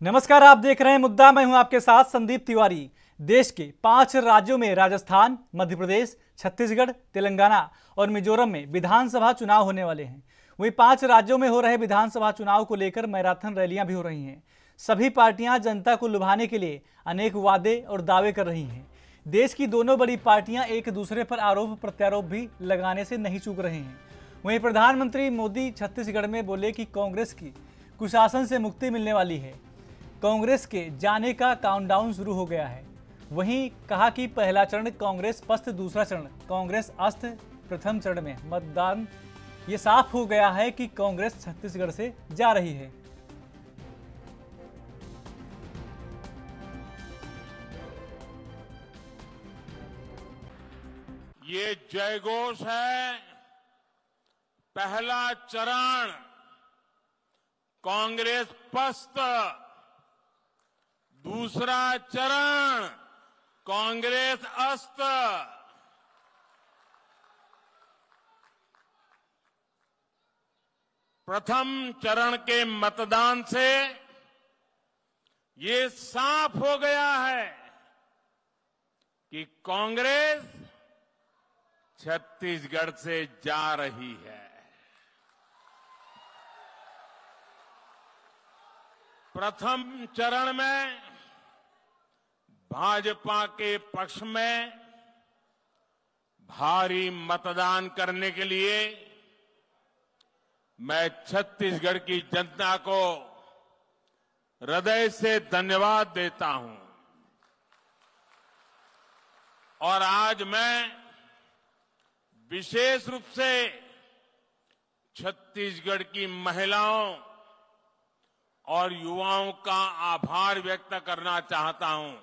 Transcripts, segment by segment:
नमस्कार, आप देख रहे हैं मुद्दा। मैं हूं आपके साथ संदीप तिवारी। देश के 5 राज्यों में राजस्थान, मध्य प्रदेश, छत्तीसगढ़, तेलंगाना और मिजोरम में विधानसभा चुनाव होने वाले हैं। वहीं 5 राज्यों में हो रहे विधानसभा चुनाव को लेकर मैराथन रैलियां भी हो रही हैं। सभी पार्टियां जनता को लुभाने के लिए अनेक वादे और दावे कर रही हैं। देश की दोनों बड़ी पार्टियां एक दूसरे पर आरोप प्रत्यारोप भी लगाने से नहीं चूक रहे हैं। वहीं प्रधानमंत्री मोदी छत्तीसगढ़ में बोले कि कांग्रेस की कुशासन से मुक्ति मिलने वाली है। कांग्रेस के जाने का काउंटडाउन शुरू हो गया है। वहीं कहा कि पहला चरण कांग्रेस पस्त, दूसरा चरण कांग्रेस अस्त, प्रथम चरण में मतदान। ये साफ हो गया है कि कांग्रेस छत्तीसगढ़ से जा रही है। ये जयघोष है। पहला चरण कांग्रेस पस्त, दूसरा चरण कांग्रेस अस्त। प्रथम चरण के मतदान से ये साफ हो गया है कि कांग्रेस छत्तीसगढ़ से जा रही है। प्रथम चरण में भाजपा के पक्ष में भारी मतदान करने के लिए मैं छत्तीसगढ़ की जनता को हृदय से धन्यवाद देता हूं। और आज मैं विशेष रूप से छत्तीसगढ़ की महिलाओं और युवाओं का आभार व्यक्त करना चाहता हूं।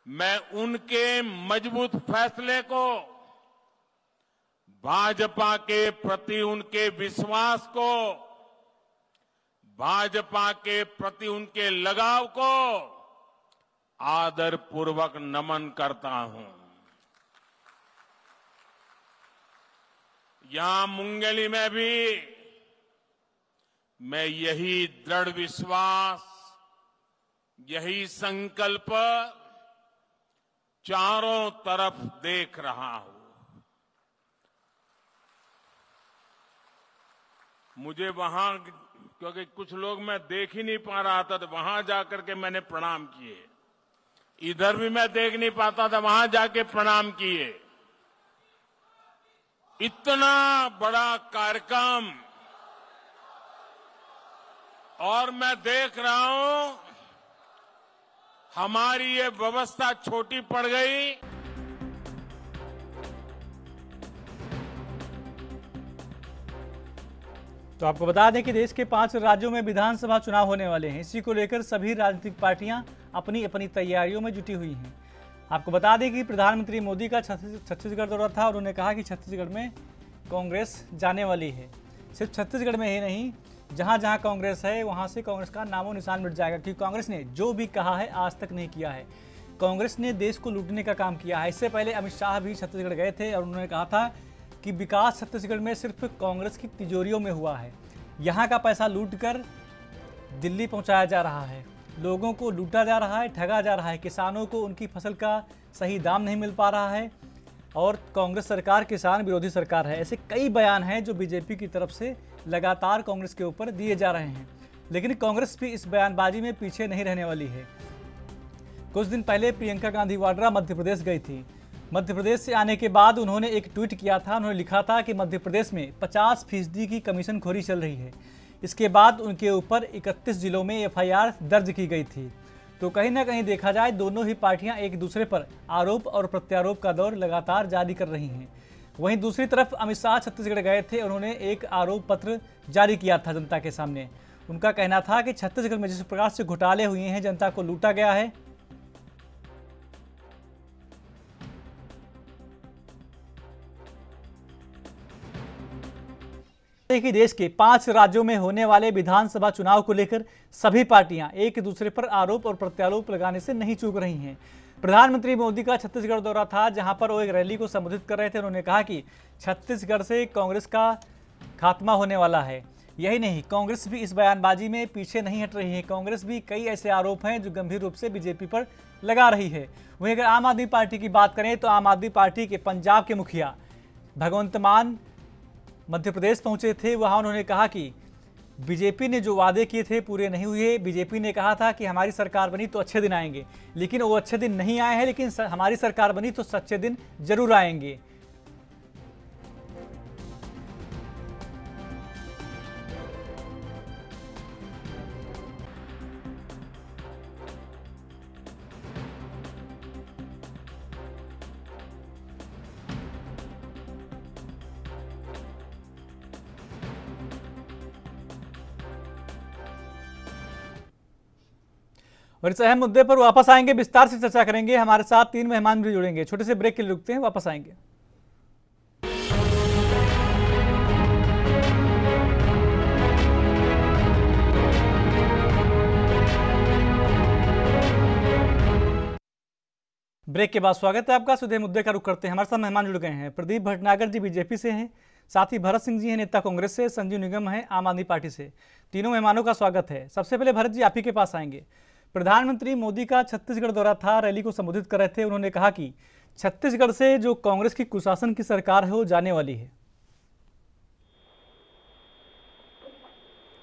मैं उनके मजबूत फैसले को, भाजपा के प्रति उनके विश्वास को, भाजपा के प्रति उनके लगाव को आदरपूर्वक नमन करता हूं। यहां मुंगेली में भी मैं यही दृढ़ विश्वास, यही संकल्प चारों तरफ देख रहा हूं। मुझे वहां, क्योंकि कुछ लोग मैं देख ही नहीं पा रहा था, तो वहां जाकर के मैंने प्रणाम किए। इधर भी मैं देख नहीं पाता था, वहां जाके प्रणाम किए। इतना बड़ा कार्यक्रम, और मैं देख रहा हूं हमारी ये व्यवस्था छोटी पड़ गई। तो आपको बता दें कि देश के 5 राज्यों में विधानसभा चुनाव होने वाले हैं। इसी को लेकर सभी राजनीतिक पार्टियां अपनी अपनी तैयारियों में जुटी हुई हैं। आपको बता दें कि प्रधानमंत्री मोदी का छत्तीसगढ़ दौरा था और उन्होंने कहा कि छत्तीसगढ़ में कांग्रेस जाने वाली है। सिर्फ छत्तीसगढ़ में ही नहीं, जहां जहां कांग्रेस है वहां से कांग्रेस का नामो निशान मिट जाएगा, क्योंकि कांग्रेस ने जो भी कहा है आज तक नहीं किया है। कांग्रेस ने देश को लूटने का काम किया है। इससे पहले अमित शाह भी छत्तीसगढ़ गए थे और उन्होंने कहा था कि विकास छत्तीसगढ़ में सिर्फ कांग्रेस की तिजोरियों में हुआ है। यहाँ का पैसा लूट कर दिल्ली पहुँचाया जा रहा है, लोगों को लूटा जा रहा है, ठगा जा रहा है, किसानों को उनकी फसल का सही दाम नहीं मिल पा रहा है और कांग्रेस सरकार किसान विरोधी सरकार है। ऐसे कई बयान हैं जो बीजेपी की तरफ से लगातार कांग्रेस के ऊपर दिए जा रहे हैं। लेकिन कांग्रेस भी इस बयानबाजी में पीछे नहीं रहने वाली है। कुछ दिन पहले प्रियंका गांधी वाड्रा मध्य प्रदेश गई थी। मध्य प्रदेश से आने के बाद उन्होंने एक ट्वीट किया था। उन्होंने लिखा था कि मध्य प्रदेश में 50% की कमीशनखोरी चल रही है। इसके बाद उनके ऊपर 31 जिलों में एफआईआर दर्ज की गई थी। तो कहीं ना कहीं देखा जाए, दोनों ही पार्टियां एक दूसरे पर आरोप और प्रत्यारोप का दौर लगातार जारी कर रही हैं। वहीं दूसरी तरफ अमित शाह छत्तीसगढ़ गए थे। उन्होंने एक आरोप पत्र जारी किया था जनता के सामने। उनका कहना था कि छत्तीसगढ़ में जिस प्रकार से घोटाले हुए हैं, जनता को लूटा गया है, कि देश के 5 राज्यों में होने वाले विधानसभा चुनाव को लेकर सभी पार्टियां एक दूसरे पर आरोप और प्रत्यारोप लगाने से नहीं चूक रही हैं। प्रधानमंत्री मोदी का छत्तीसगढ़ दौरा था, जहां पर वो एक रैली को संबोधित कर रहे थे। उन्होंने कहा कि छत्तीसगढ़ से कांग्रेस का खात्मा होने वाला है। यही नहीं, कांग्रेस भी इस बयानबाजी में पीछे नहीं हट रही है। कांग्रेस भी कई ऐसे आरोप हैं जो गंभीर रूप से बीजेपी पर लगा रही है। वहीं अगर आम आदमी पार्टी की बात करें तो आम आदमी पार्टी के पंजाब के मुखिया भगवंत मान मध्य प्रदेश पहुंचे थे। वहां उन्होंने कहा कि बीजेपी ने जो वादे किए थे पूरे नहीं हुए। बीजेपी ने कहा था कि हमारी सरकार बनी तो अच्छे दिन आएंगे, लेकिन वो अच्छे दिन नहीं आए हैं। लेकिन हमारी सरकार बनी तो सच्चे दिन जरूर आएंगे। और इस अहम मुद्दे पर वापस आएंगे, विस्तार से चर्चा करेंगे। हमारे साथ 3 मेहमान भी जुड़ेंगे। छोटे से ब्रेक के लिए रुकते हैं, वापस आएंगे। ब्रेक के बाद स्वागत है आपका। सीधे मुद्दे का रुख करते हैं। हमारे साथ मेहमान जुड़ गए हैं। प्रदीप भटनागर जी बीजेपी से हैं, साथ ही भरत सिंह जी हैं नेता कांग्रेस से, संजीव निगम हैं आम आदमी पार्टी से। तीनों मेहमानों का स्वागत है। सबसे पहले भरत जी आप ही के पास आएंगे। प्रधानमंत्री मोदी का छत्तीसगढ़ दौरा था, रैली को संबोधित कर रहे थे। उन्होंने कहा कि छत्तीसगढ़ से जो कांग्रेस की कुशासन की सरकार है वो जाने वाली है।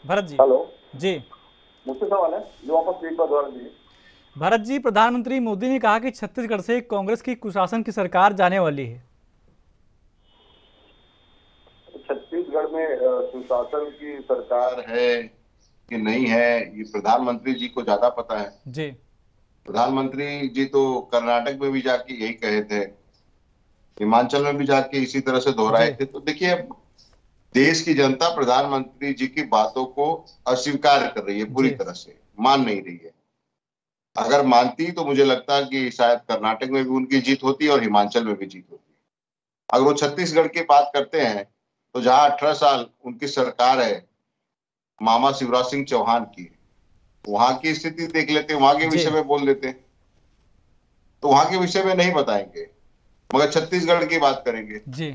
भरत जी। हेलो जी, मुझसे सवाल है जो वापस एक बार दोबारा दीजिए। भरत जी, प्रधानमंत्री मोदी ने कहा कि छत्तीसगढ़ से कांग्रेस की कुशासन की सरकार जाने वाली है। छत्तीसगढ़ में सुशासन की सरकार है कि नहीं है, ये प्रधानमंत्री जी को ज्यादा पता है जी। प्रधानमंत्री जी तो कर्नाटक में भी जाके यही कहे थे, हिमाचल में भी जाके इसी तरह से दोहराए थे। तो देखिए, देश की जनता प्रधानमंत्री जी की बातों को अस्वीकार कर रही है, पूरी तरह से मान नहीं रही है। अगर मानती तो मुझे लगता है कि शायद कर्नाटक में भी उनकी जीत होती और हिमाचल में भी जीत होती। अगर वो छत्तीसगढ़ की बात करते हैं तो जहां 18 साल उनकी सरकार है मामा शिवराज सिंह चौहान की, वहां की स्थिति देख लेते, वहां के विषय में बोल देते। तो वहां के विषय में नहीं बताएंगे, मगर छत्तीसगढ़ की बात करेंगे जी।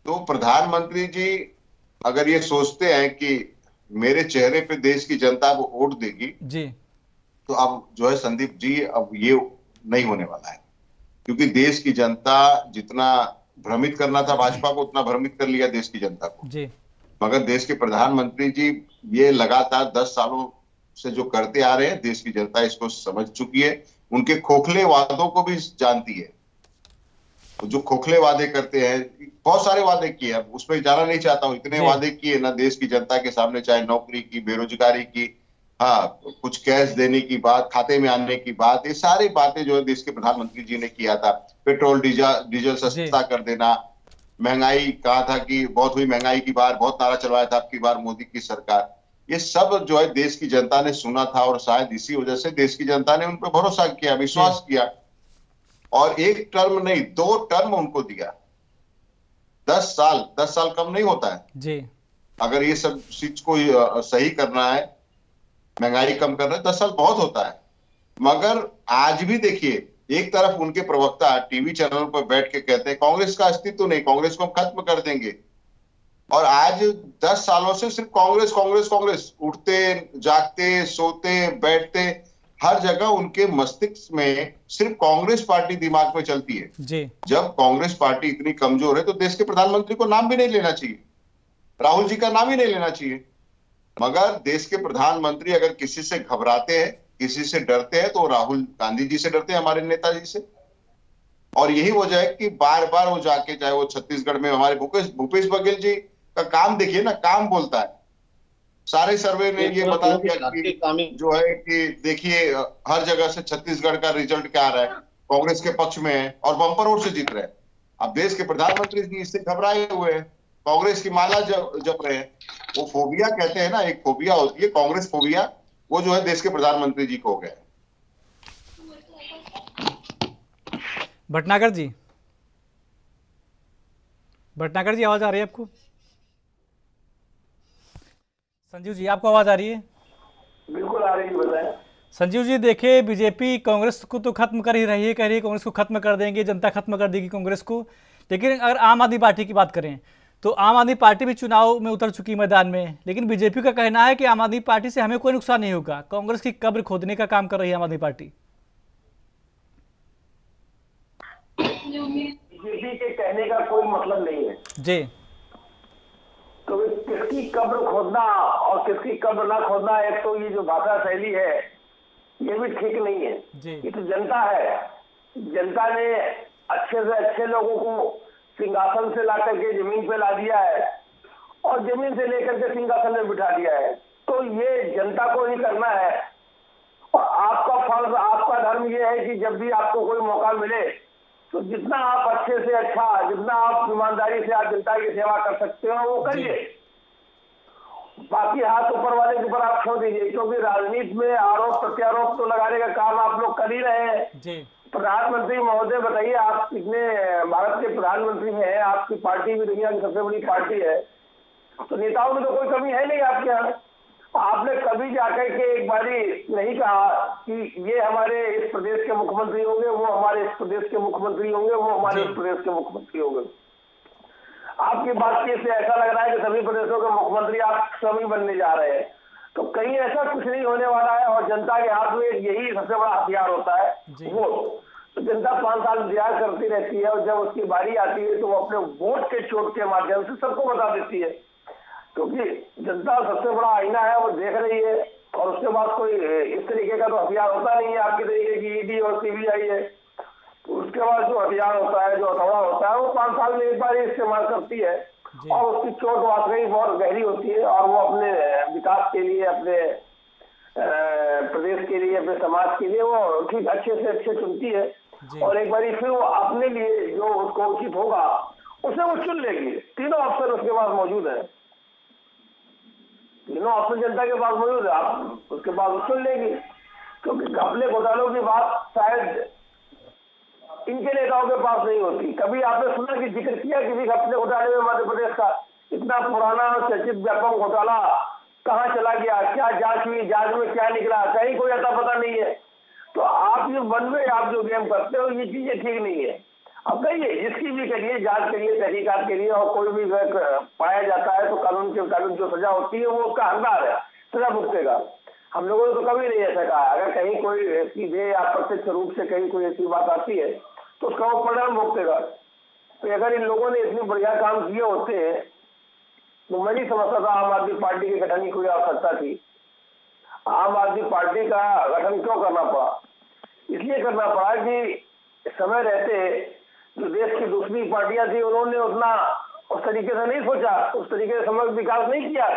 तो प्रधानमंत्री जी अगर ये सोचते हैं कि मेरे चेहरे पे देश की जनता को वोट देगी जी, तो अब जो है संदीप जी, अब ये नहीं होने वाला है। क्योंकि देश की जनता जितना भ्रमित करना था भाजपा को, उतना भ्रमित कर लिया देश की जनता को जी। मगर देश के प्रधानमंत्री जी ये लगातार 10 सालों से जो करते आ रहे हैं, देश की जनता इसको समझ चुकी है। उनके खोखले वादों को भी जानती है। तो जो खोखले वादे करते हैं, बहुत सारे वादे किए, अब उसमें जाना नहीं चाहता हूं, इतने वादे किए ना देश की जनता के सामने, चाहे नौकरी की, बेरोजगारी की, हाँ कुछ कैश देने की बात, खाते में आने की बात, ये सारी बातें जो है देश के प्रधानमंत्री जी ने किया था। पेट्रोल डीजल सस्ता कर देना, महंगाई कहा था कि बहुत हुई महंगाई की बार, बहुत नारा चलवाया था आपकी बार मोदी की सरकार। ये सब जो है देश की जनता ने सुना था और शायद इसी वजह से देश की जनता ने उन पर भरोसा किया, विश्वास किया और एक टर्म नहीं 2 टर्म उनको दिया। 10 साल कम नहीं होता है जी। अगर ये सब चीज को सही करना है, महंगाई कम करना है, 10 साल बहुत होता है। मगर आज भी देखिए, एक तरफ उनके प्रवक्ता टीवी चैनल पर बैठ के कहते हैं कांग्रेस का अस्तित्व नहीं, कांग्रेस को हम खत्म कर देंगे, और आज 10 सालों से सिर्फ कांग्रेस कांग्रेस कांग्रेस, उठते जागते सोते बैठते हर जगह उनके मस्तिष्क में सिर्फ कांग्रेस पार्टी दिमाग में चलती है जी। जब कांग्रेस पार्टी इतनी कमजोर है तो देश के प्रधानमंत्री को नाम भी नहीं लेना चाहिए, राहुल जी का नाम ही नहीं लेना चाहिए। मगर देश के प्रधानमंत्री अगर किसी से घबराते हैं, किसी से डरते हैं तो राहुल गांधी जी से डरते हैं, हमारे नेताजी से। और यही वजह है कि बार बार वो जाके, चाहे वो छत्तीसगढ़ में हमारे भूपेश बघेल जी का काम देखिए ना, काम बोलता है। सारे सर्वे ने ये बता दिया कि जो है कि देखिए हर जगह से छत्तीसगढ़ का रिजल्ट क्या आ रहा है, कांग्रेस के पक्ष में है और बम्पर वोट से जीत रहे हैं। अब देश के प्रधानमंत्री जी इससे घबराए हुए हैं, कांग्रेस की माला जप रहे हैं। वो फोबिया कहते हैं ना, एक फोबिया होती है कांग्रेस फोबिया, वो जो है देश के प्रधानमंत्री जी को हो गया है। भटनागर जी आवाज आ रही है आपको? संजीव जी आपको आवाज आ रही है? बिल्कुल आ रही है, बताएं। संजीव जी देखिए, बीजेपी कांग्रेस को तो खत्म कर ही रही है, कह रही है कांग्रेस को खत्म कर देंगे, जनता खत्म कर देगी कांग्रेस को। लेकिन अगर आम आदमी पार्टी की बात करें तो आम आदमी पार्टी भी चुनाव में उतर चुकी मैदान में, लेकिन बीजेपी का कहना है कि आम आदमी पार्टी से हमें कोई नुकसान नहीं होगा। कांग्रेस की कब्र खोदने का काम कर रही है आम आदमी पार्टी। बीजेपी के कहने का कोई मतलब नहीं है जी। तो किसकी कब्र खोदना और किसकी कब्र ना खोदना, एक तो ये जो भाषा शैली है ये भी ठीक नहीं है जी। ये तो जनता है, जनता ने अच्छे से अच्छे लोगों को सिंहासन से ला करके जमीन पे ला दिया है और जमीन से लेकर के सिंहासन में बिठा दिया है। तो ये जनता को ही करना है और आपका फर्ज, आपका धर्म ये है कि जब भी आपको कोई मौका मिले तो जितना आप अच्छे से अच्छा, जितना आप ईमानदारी से आप जनता की सेवा कर सकते हो वो करिए। बाकी हाथ ऊपर वाले के ऊपर आप छोड़ दीजिए, क्योंकि राजनीति में आरोप प्रत्यारोप तो लगाने का काम आप लोग कर ही रहे हैं। प्रधानमंत्री महोदय बताइए, आप कितने भारत के प्रधानमंत्री हैं, आपकी पार्टी भी दुनिया की सबसे बड़ी पार्टी है, तो नेताओं में तो कोई कमी है नहीं आपके यहाँ। आपने कभी जाकर के एक बारी नहीं कहा कि ये हमारे इस प्रदेश के मुख्यमंत्री होंगे, वो हमारे इस प्रदेश के मुख्यमंत्री होंगे, वो हमारे उस प्रदेश के मुख्यमंत्री होंगे। आपकी बातचीत से ऐसा लग रहा है कि सभी प्रदेशों के मुख्यमंत्री आप स्वयं बनने जा रहे हैं, तो कहीं ऐसा कुछ नहीं होने वाला है। और जनता के हाथ में यही सबसे बड़ा हथियार होता है वोट। तो जनता 5 साल इंतजार करती रहती है और जब उसकी बारी आती है तो वो अपने वोट के चोट के माध्यम से सबको बता देती है, क्योंकि जनता सबसे बड़ा आईना है, वो देख रही है। और उसके बाद कोई इस तरीके का तो हथियार होता नहीं है आपके तरीके की ईडी और सीबीआई है। तो उसके बाद जो हथियार होता है, जो हथौड़ा होता है, वो 5 साल में एक बार ही इस्तेमाल करती है और उसकी चोट वाकई बहुत गहरी होती है और वो अपने विकास के लिए, अपने प्रदेश के लिए, अपने समाज के लिए वो ठीक अच्छे से अच्छे चुनती है और एक बार फिर वो अपने लिए जो उसको उचित होगा उसे वो चुन लेगी। तीनों ऑप्शन उसके पास मौजूद है, तीनों ऑप्शन जनता के पास मौजूद है, आप उसके पास वो चुन लेगी। क्योंकि घपले घोटालों की बात शायद इनके नेताओं के पास नहीं होती। कभी आपने सुना कि जिक्र किया किसी घपले घोटाले में मध्य प्रदेश का? इतना पुराना और चर्चित व्यापक घोटाला कहाँ चला गया, क्या जांच हुई, जांच में क्या निकला, कहीं कोई अता पता नहीं है। तो आप ये मन में आप जो गेम करते हो ये चीजें ठीक नहीं है। अब कहिए जिसकी भी करिए, जांच करिए, तहकीकात करिए और कोई भी पाया जाता है तो कानून के मुताबिक जो सजा होती है वो उसका हकदार है, सजा भुगतेगा। हम लोगों ने तो कभी नहीं ऐसा कहा। अगर कहीं कोई सीधे या प्रत्यक्ष रूप से कहीं कोई ऐसी बात आती है तो उसका वो परिणाम भुगतेगा। तो अगर इन लोगों ने इतने बढ़िया काम किए होते हैं तो मैं नहीं समझता था आम आदमी पार्टी के गठन की कोई आवश्यकता थी। आम आदमी पार्टी का गठन क्यों करना पड़ा? इसलिए करना पड़ा कि समय रहते जो देश की दूसरी पार्टियां थी उन्होंने उतना उस तरीके से नहीं सोचा, उस तरीके से समग्र विकास नहीं किया।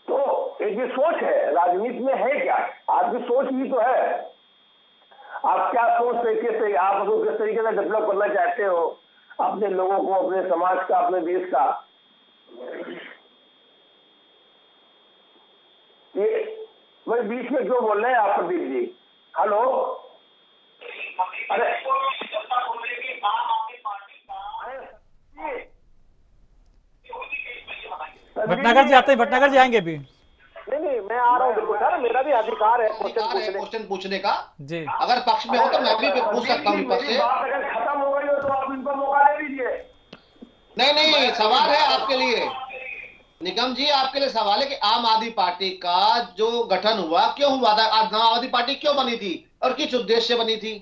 तो एक ये सोच है, राजनीति में है क्या, आपकी सोच भी तो है। आप क्या सोच तरीके से, आप उसको किस तरीके से डेवलप करना चाहते हो अपने लोगों को, अपने समाज का, अपने देश का। ये भाई बीच में क्यों बोल रहे हैं आप प्रदीप जी? हेलो, अरे भटनागर जी आते हैं, भटनागर जी आएंगे अभी। नहीं मैं आ रहा हूँ सर, मेरा भी अधिकार है क्वेश्चन पूछने का जी। अगर पक्ष में हो तो मैं भी पूछ सकता हूँ विपक्ष से। बात अगर खत्म हो गई हो तो आप इनको मौका दे दीजिए। नहीं सवाल है आपके लिए निगम जी, आपके लिए सवाल है कि आम आदमी पार्टी का जो गठन हुआ क्यों हुआ था, आम आदमी पार्टी क्यों बनी थी और किस उद्देश्य से बनी थी?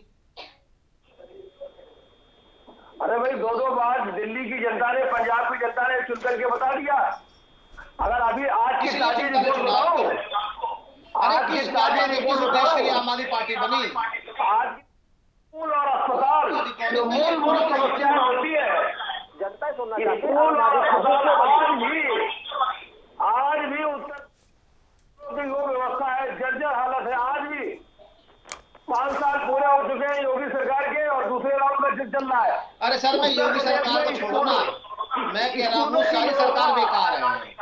अरे भाई 2 बार दिल्ली की जनता ने, पंजाब की जनता ने चुन करके बता दिया। अगर अभी आज की ताजी रिपोर्ट बताओ, अरे किस उद्देश्य के लिए आम आदमी पार्टी बनी? आज स्कूल और अस्पताल जो मूलभूत समस्याएं होती है, जनता सुनना चाहती है। स्कूल और अस्पताल आज भी उत्तर जो व्यवस्था है, जर्जर हालत है। आज भी 5 साल पूरे हो चुके हैं योगी सरकार के और दूसरे राउंड में चल रहा है। अरे सर, मैं योगी सरकार को छोड़ो ना, मैं कह रहा हूँ सारी सरकार बेकार है।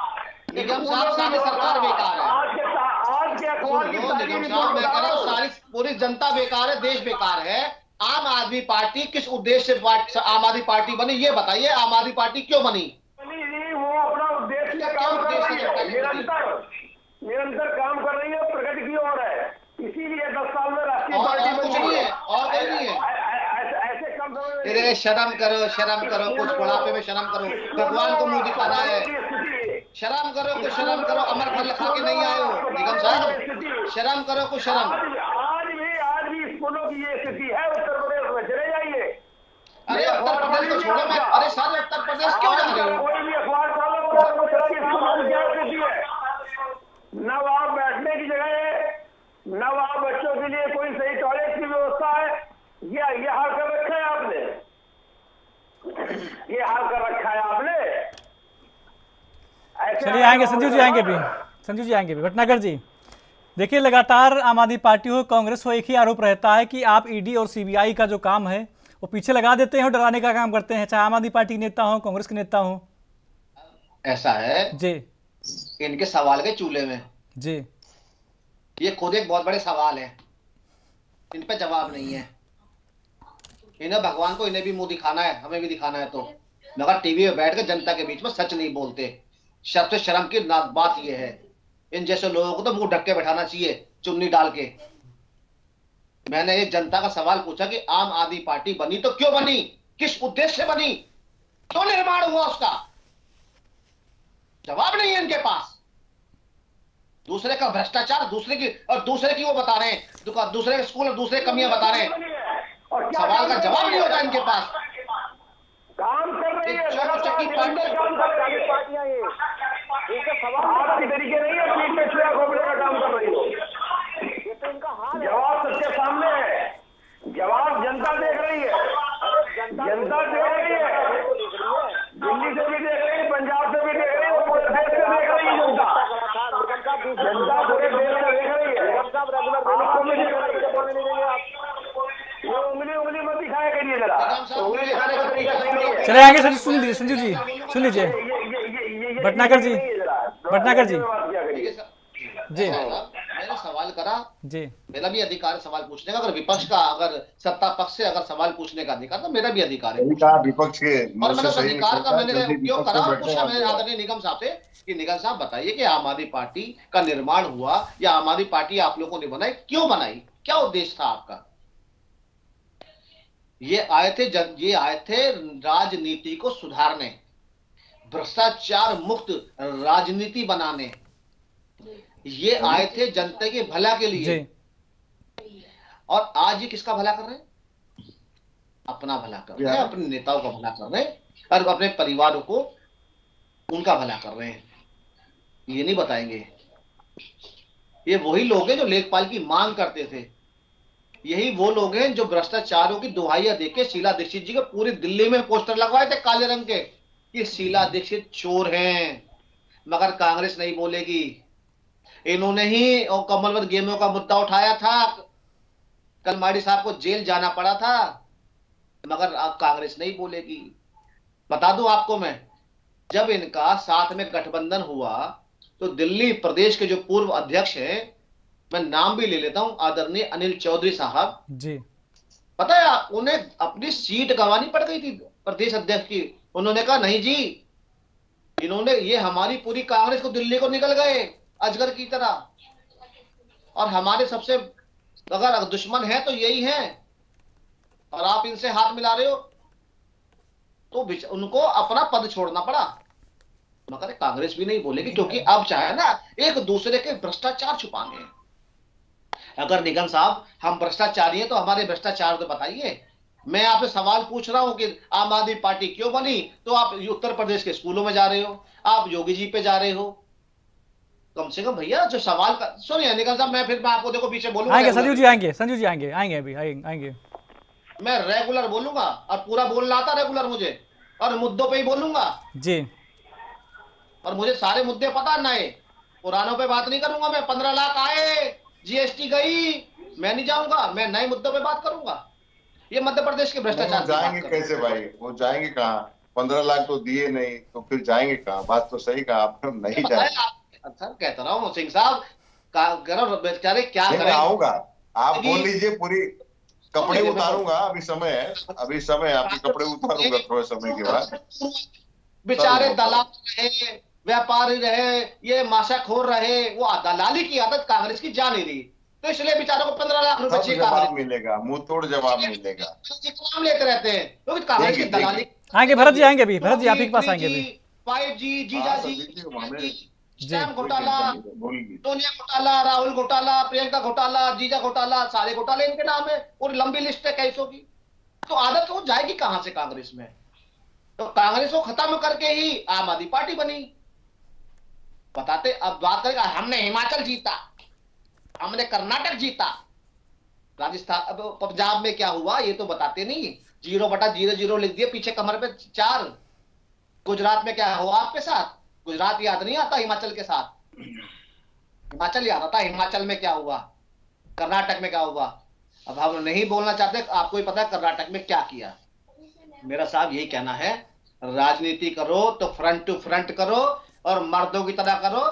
निगम साहब, सारी सरकार बेकार है। आज के अखबार की निगम साहब, मैं कह रहा हूँ सारी पूरी जनता बेकार है, देश बेकार है। आम आदमी पार्टी किस उद्देश्य से आम आदमी पार्टी बनी, ये बताइए। आम आदमी पार्टी क्यों बनी? वो अपना उद्देश्य काम कर रही है, निरंतर काम कर रही है, प्रगति की ओर है। इसीलिए 10 साल में राष्ट्रीय पार्टी कुछ नहीं है और कोई नहीं है। ऐसे कम समय तेरे शर्म करो, कुछ बुढ़ापे में शर्म करो, भगवान को मुंह दिखाना है, शर्म करो कुछ शर्म करो, अमर फल खा के नहीं आए हो निगम साहब, शर्म करो कुछ शर्म। आज भी स्कूलों की ये स्थिति है उत्तर प्रदेश में, चले जाइए। अरे उत्तर प्रदेश को छोड़ो, मैं अरे सारे उत्तर प्रदेश क्यों जा रहे हो? कोई भी अखबार खोलो, न वहां बैठने की जगह है, न वहां बच्चों के लिए कोई सही टॉयलेट की व्यवस्था है। ये हाल कर रखा है आपने, ये हाल कर रखा है आपने। चलिए आएंगे संजीव जी, आएंगे भी संजीव जी, आएंगे भी। भटनागर जी, देखिए लगातार आम आदमी पार्टी हो, कांग्रेस हो, एक ही आरोप रहता है कि आप ईडी और सीबीआई का जो काम है वो पीछे लगा देते हैं और डराने का काम करते हैं, चाहे आम आदमी पार्टी के नेता हो, कांग्रेस के नेता हो। ऐसा है जी, इनके सवाल के चूल्हे में जी, ये खुद एक बहुत बड़े सवाल है, इन पे जवाब नहीं है। इन्हें भगवान को इन्हें भी मुंह दिखाना है, हमें भी दिखाना है, तो मगर टीवी में बैठ के जनता के बीच में सच नहीं बोलते। शर्म से शर्म की बात यह है, इन जैसे लोगों को तो मुंह ढक के बैठाना चाहिए, चुन्नी डाल के। मैंने ये जनता का सवाल पूछा कि आम आदमी पार्टी बनी तो क्यों बनी, किस उद्देश्य से बनी, क्यों निर्माण हुआ, उसका जवाब नहीं है इनके पास। दूसरे का भ्रष्टाचार, दूसरे की वो बता रहे हैं, दूसरे के स्कूल और दूसरे कमियां बता रहे हैं, सवाल का जवाब नहीं होता इनके पास। काम कर रही है पार्टियां, ये आपके तरीके नहीं है, पीठ पे छुरा खोपड़े का काम कर रही हो। ये तो इनका हाल है। जवाब सबके सामने है, जवाब जनता देख रही है, जनता देख रही है, दिल्ली से भी देख रही है, पंजाब से भी देख रही है, पूरे देश से देख रही है जनता पूरे देश से देख रही है। आपको भी देख रही है, बोलने नहीं देंगे आप। वो उंगली मत दिखाया करिए जरा, उंगली दिखाने का तरीका सही नहीं है। चले आगे संजीव जी, सुन लीजिए भटनागर जी, जी, मैंने सवाल करा जी, मेरा भी अधिकार है सवाल पूछने का। अगर विपक्ष का, अगर सत्ता पक्ष से अगर सवाल पूछने का अधिकार तो मेरा भी अधिकार है। विपक्ष के और मैंने उस अधिकार का मैंने उपयोग करा और पूछा मैंने आदरणीय निगम साहब से कि निगम साहब बताइए कि आम आदमी पार्टी का निर्माण हुआ या आम आदमी पार्टी आप लोगों ने बनाई, क्यों बनाई, क्या उद्देश्य था आपका? ये आए थे राजनीति को सुधारने, भ्रष्टाचार मुक्त राजनीति बनाने, ये आए थे जनता के भला के लिए। और आज ये किसका भला कर रहे हैं? अपना भला कर रहे हैं, अपने नेताओं का भला कर रहे हैं और अपने परिवारों को उनका भला कर रहे हैं। ये नहीं बताएंगे। ये वही लोग हैं जो लेखपाल की मांग करते थे, यही वो लोग हैं जो भ्रष्टाचारों की दुहाइयां देके शीला दीक्षित जी के पूरी दिल्ली में पोस्टर लगवाए थे काले रंग के कि शीला दीक्षित चोर हैं, मगर कांग्रेस नहीं बोलेगी। इन्होंने ही कॉमनवेल्थ गेमों का मुद्दा उठाया था, कलमाड़ी साहब को जेल जाना पड़ा था, मगर अब कांग्रेस नहीं बोलेगी। बता दूं आपको मैं, जब इनका साथ में गठबंधन हुआ तो दिल्ली प्रदेश के जो पूर्व अध्यक्ष हैं, मैं नाम भी ले लेता हूं, आदरणीय अनिल चौधरी साहब जी, पता है उन्हें अपनी सीट गंवानी पड़ गई थी प्रदेश अध्यक्ष की। उन्होंने कहा नहीं जी, इन्होंने ये हमारी पूरी कांग्रेस को दिल्ली को निकल गए अजगर की तरह, और हमारे सबसे अगर दुश्मन है तो यही है, और आप इनसे हाथ मिला रहे हो, तो उनको अपना पद छोड़ना पड़ा। मगर कांग्रेस भी नहीं बोलेगी, क्योंकि अब चाहे ना एक दूसरे के भ्रष्टाचार छुपाने हैं। अगर निगम साहब हम भ्रष्टाचारी हैं तो हमारे भ्रष्टाचार तो बताइए। मैं आपसे सवाल पूछ रहा हूं कि आम आदमी पार्टी क्यों बनी, तो आप उत्तर प्रदेश के स्कूलों में जा रहे हो, आप योगी जी पे जा रहे हो। कम से कम भैया जो सवाल का सुनिए निगम साहब, मैं आपको देखो पीछे बोलूंगा। आएंगे संजीव जी, आएंगे। मैं रेगुलर बोलूंगा और पूरा बोलना आता रेगुलर मुझे, और मुद्दों पे ही बोलूंगा जी, और मुझे सारे मुद्दे पता, नए पुरानों पे बात नहीं करूंगा मैं। 15 लाख आए, जीएसटी गई, मैं नहीं जाऊंगा, मैं नए मुद्दों पे बात करूंगा। ये मध्य प्रदेश के भ्रष्टाचार जाएंगे कैसे भाई, वो जाएंगे कहाँ? 15 लाख तो दिए नहीं तो फिर जाएंगे कहाँ? बात तो सही कहा आप, नहीं जाएंगे। सर कहता रहा हूँ सिंह साहब, बेचारे क्या करें। आऊंगा, आप बोल लीजिए, पूरी कपड़े उतारूंगा, अभी समय है, आपके कपड़े उतारूंगा थोड़े समय के बाद। बेचारे दलाल रहे, व्यापारी रहे, ये माशाखोर रहे, वो दलाली की आदत कांग्रेस की जा नहीं रही। तो इसलिए बेचारों को 15 लाख रुपए सब चाहिए जवाब कांग्रेस। मिलेगा, मुंह तोड़ जवाब मिलेगा। नाम लेते रहते हैं क्योंकि कांग्रेस की देंगे, दलाली। आएंगे भरत जी, आएंगे भी भरत जी, आप ही के पास आएंगे भी। 5G, हाँ, जीजाजी, हमें स्टैम्प घोटाला, बोलिए। सोनिया घोटाला, राहुल घोटाला, प्रियंका घोटाला, जीजा घोटाला, सारे घोटाले इनके नाम है, और लंबी लिस्ट है कैसों की। तो आदत हो जाएगी कहां से कांग्रेस में? तो कांग्रेस को खत्म करके ही आम आदमी पार्टी बनी। बताते, अब बात करेगा हमने हिमाचल जीता, हमने कर्नाटक जीता, राजस्थान, अब पंजाब में क्या हुआ ये तो बताते नहीं। 0/00 लिख दिए पीछे कमर पे 4। गुजरात में क्या हुआ आपके साथ? गुजरात याद नहीं आता, हिमाचल के साथ हिमाचल याद आता। हिमाचल में क्या हुआ, कर्नाटक में क्या हुआ? अब हम नहीं बोलना चाहते, आपको ही पता है कर्नाटक में क्या किया। मेरा साहब यही कहना है, राजनीति करो तो फ्रंट टू फ्रंट करो और मर्दों की तरह करो।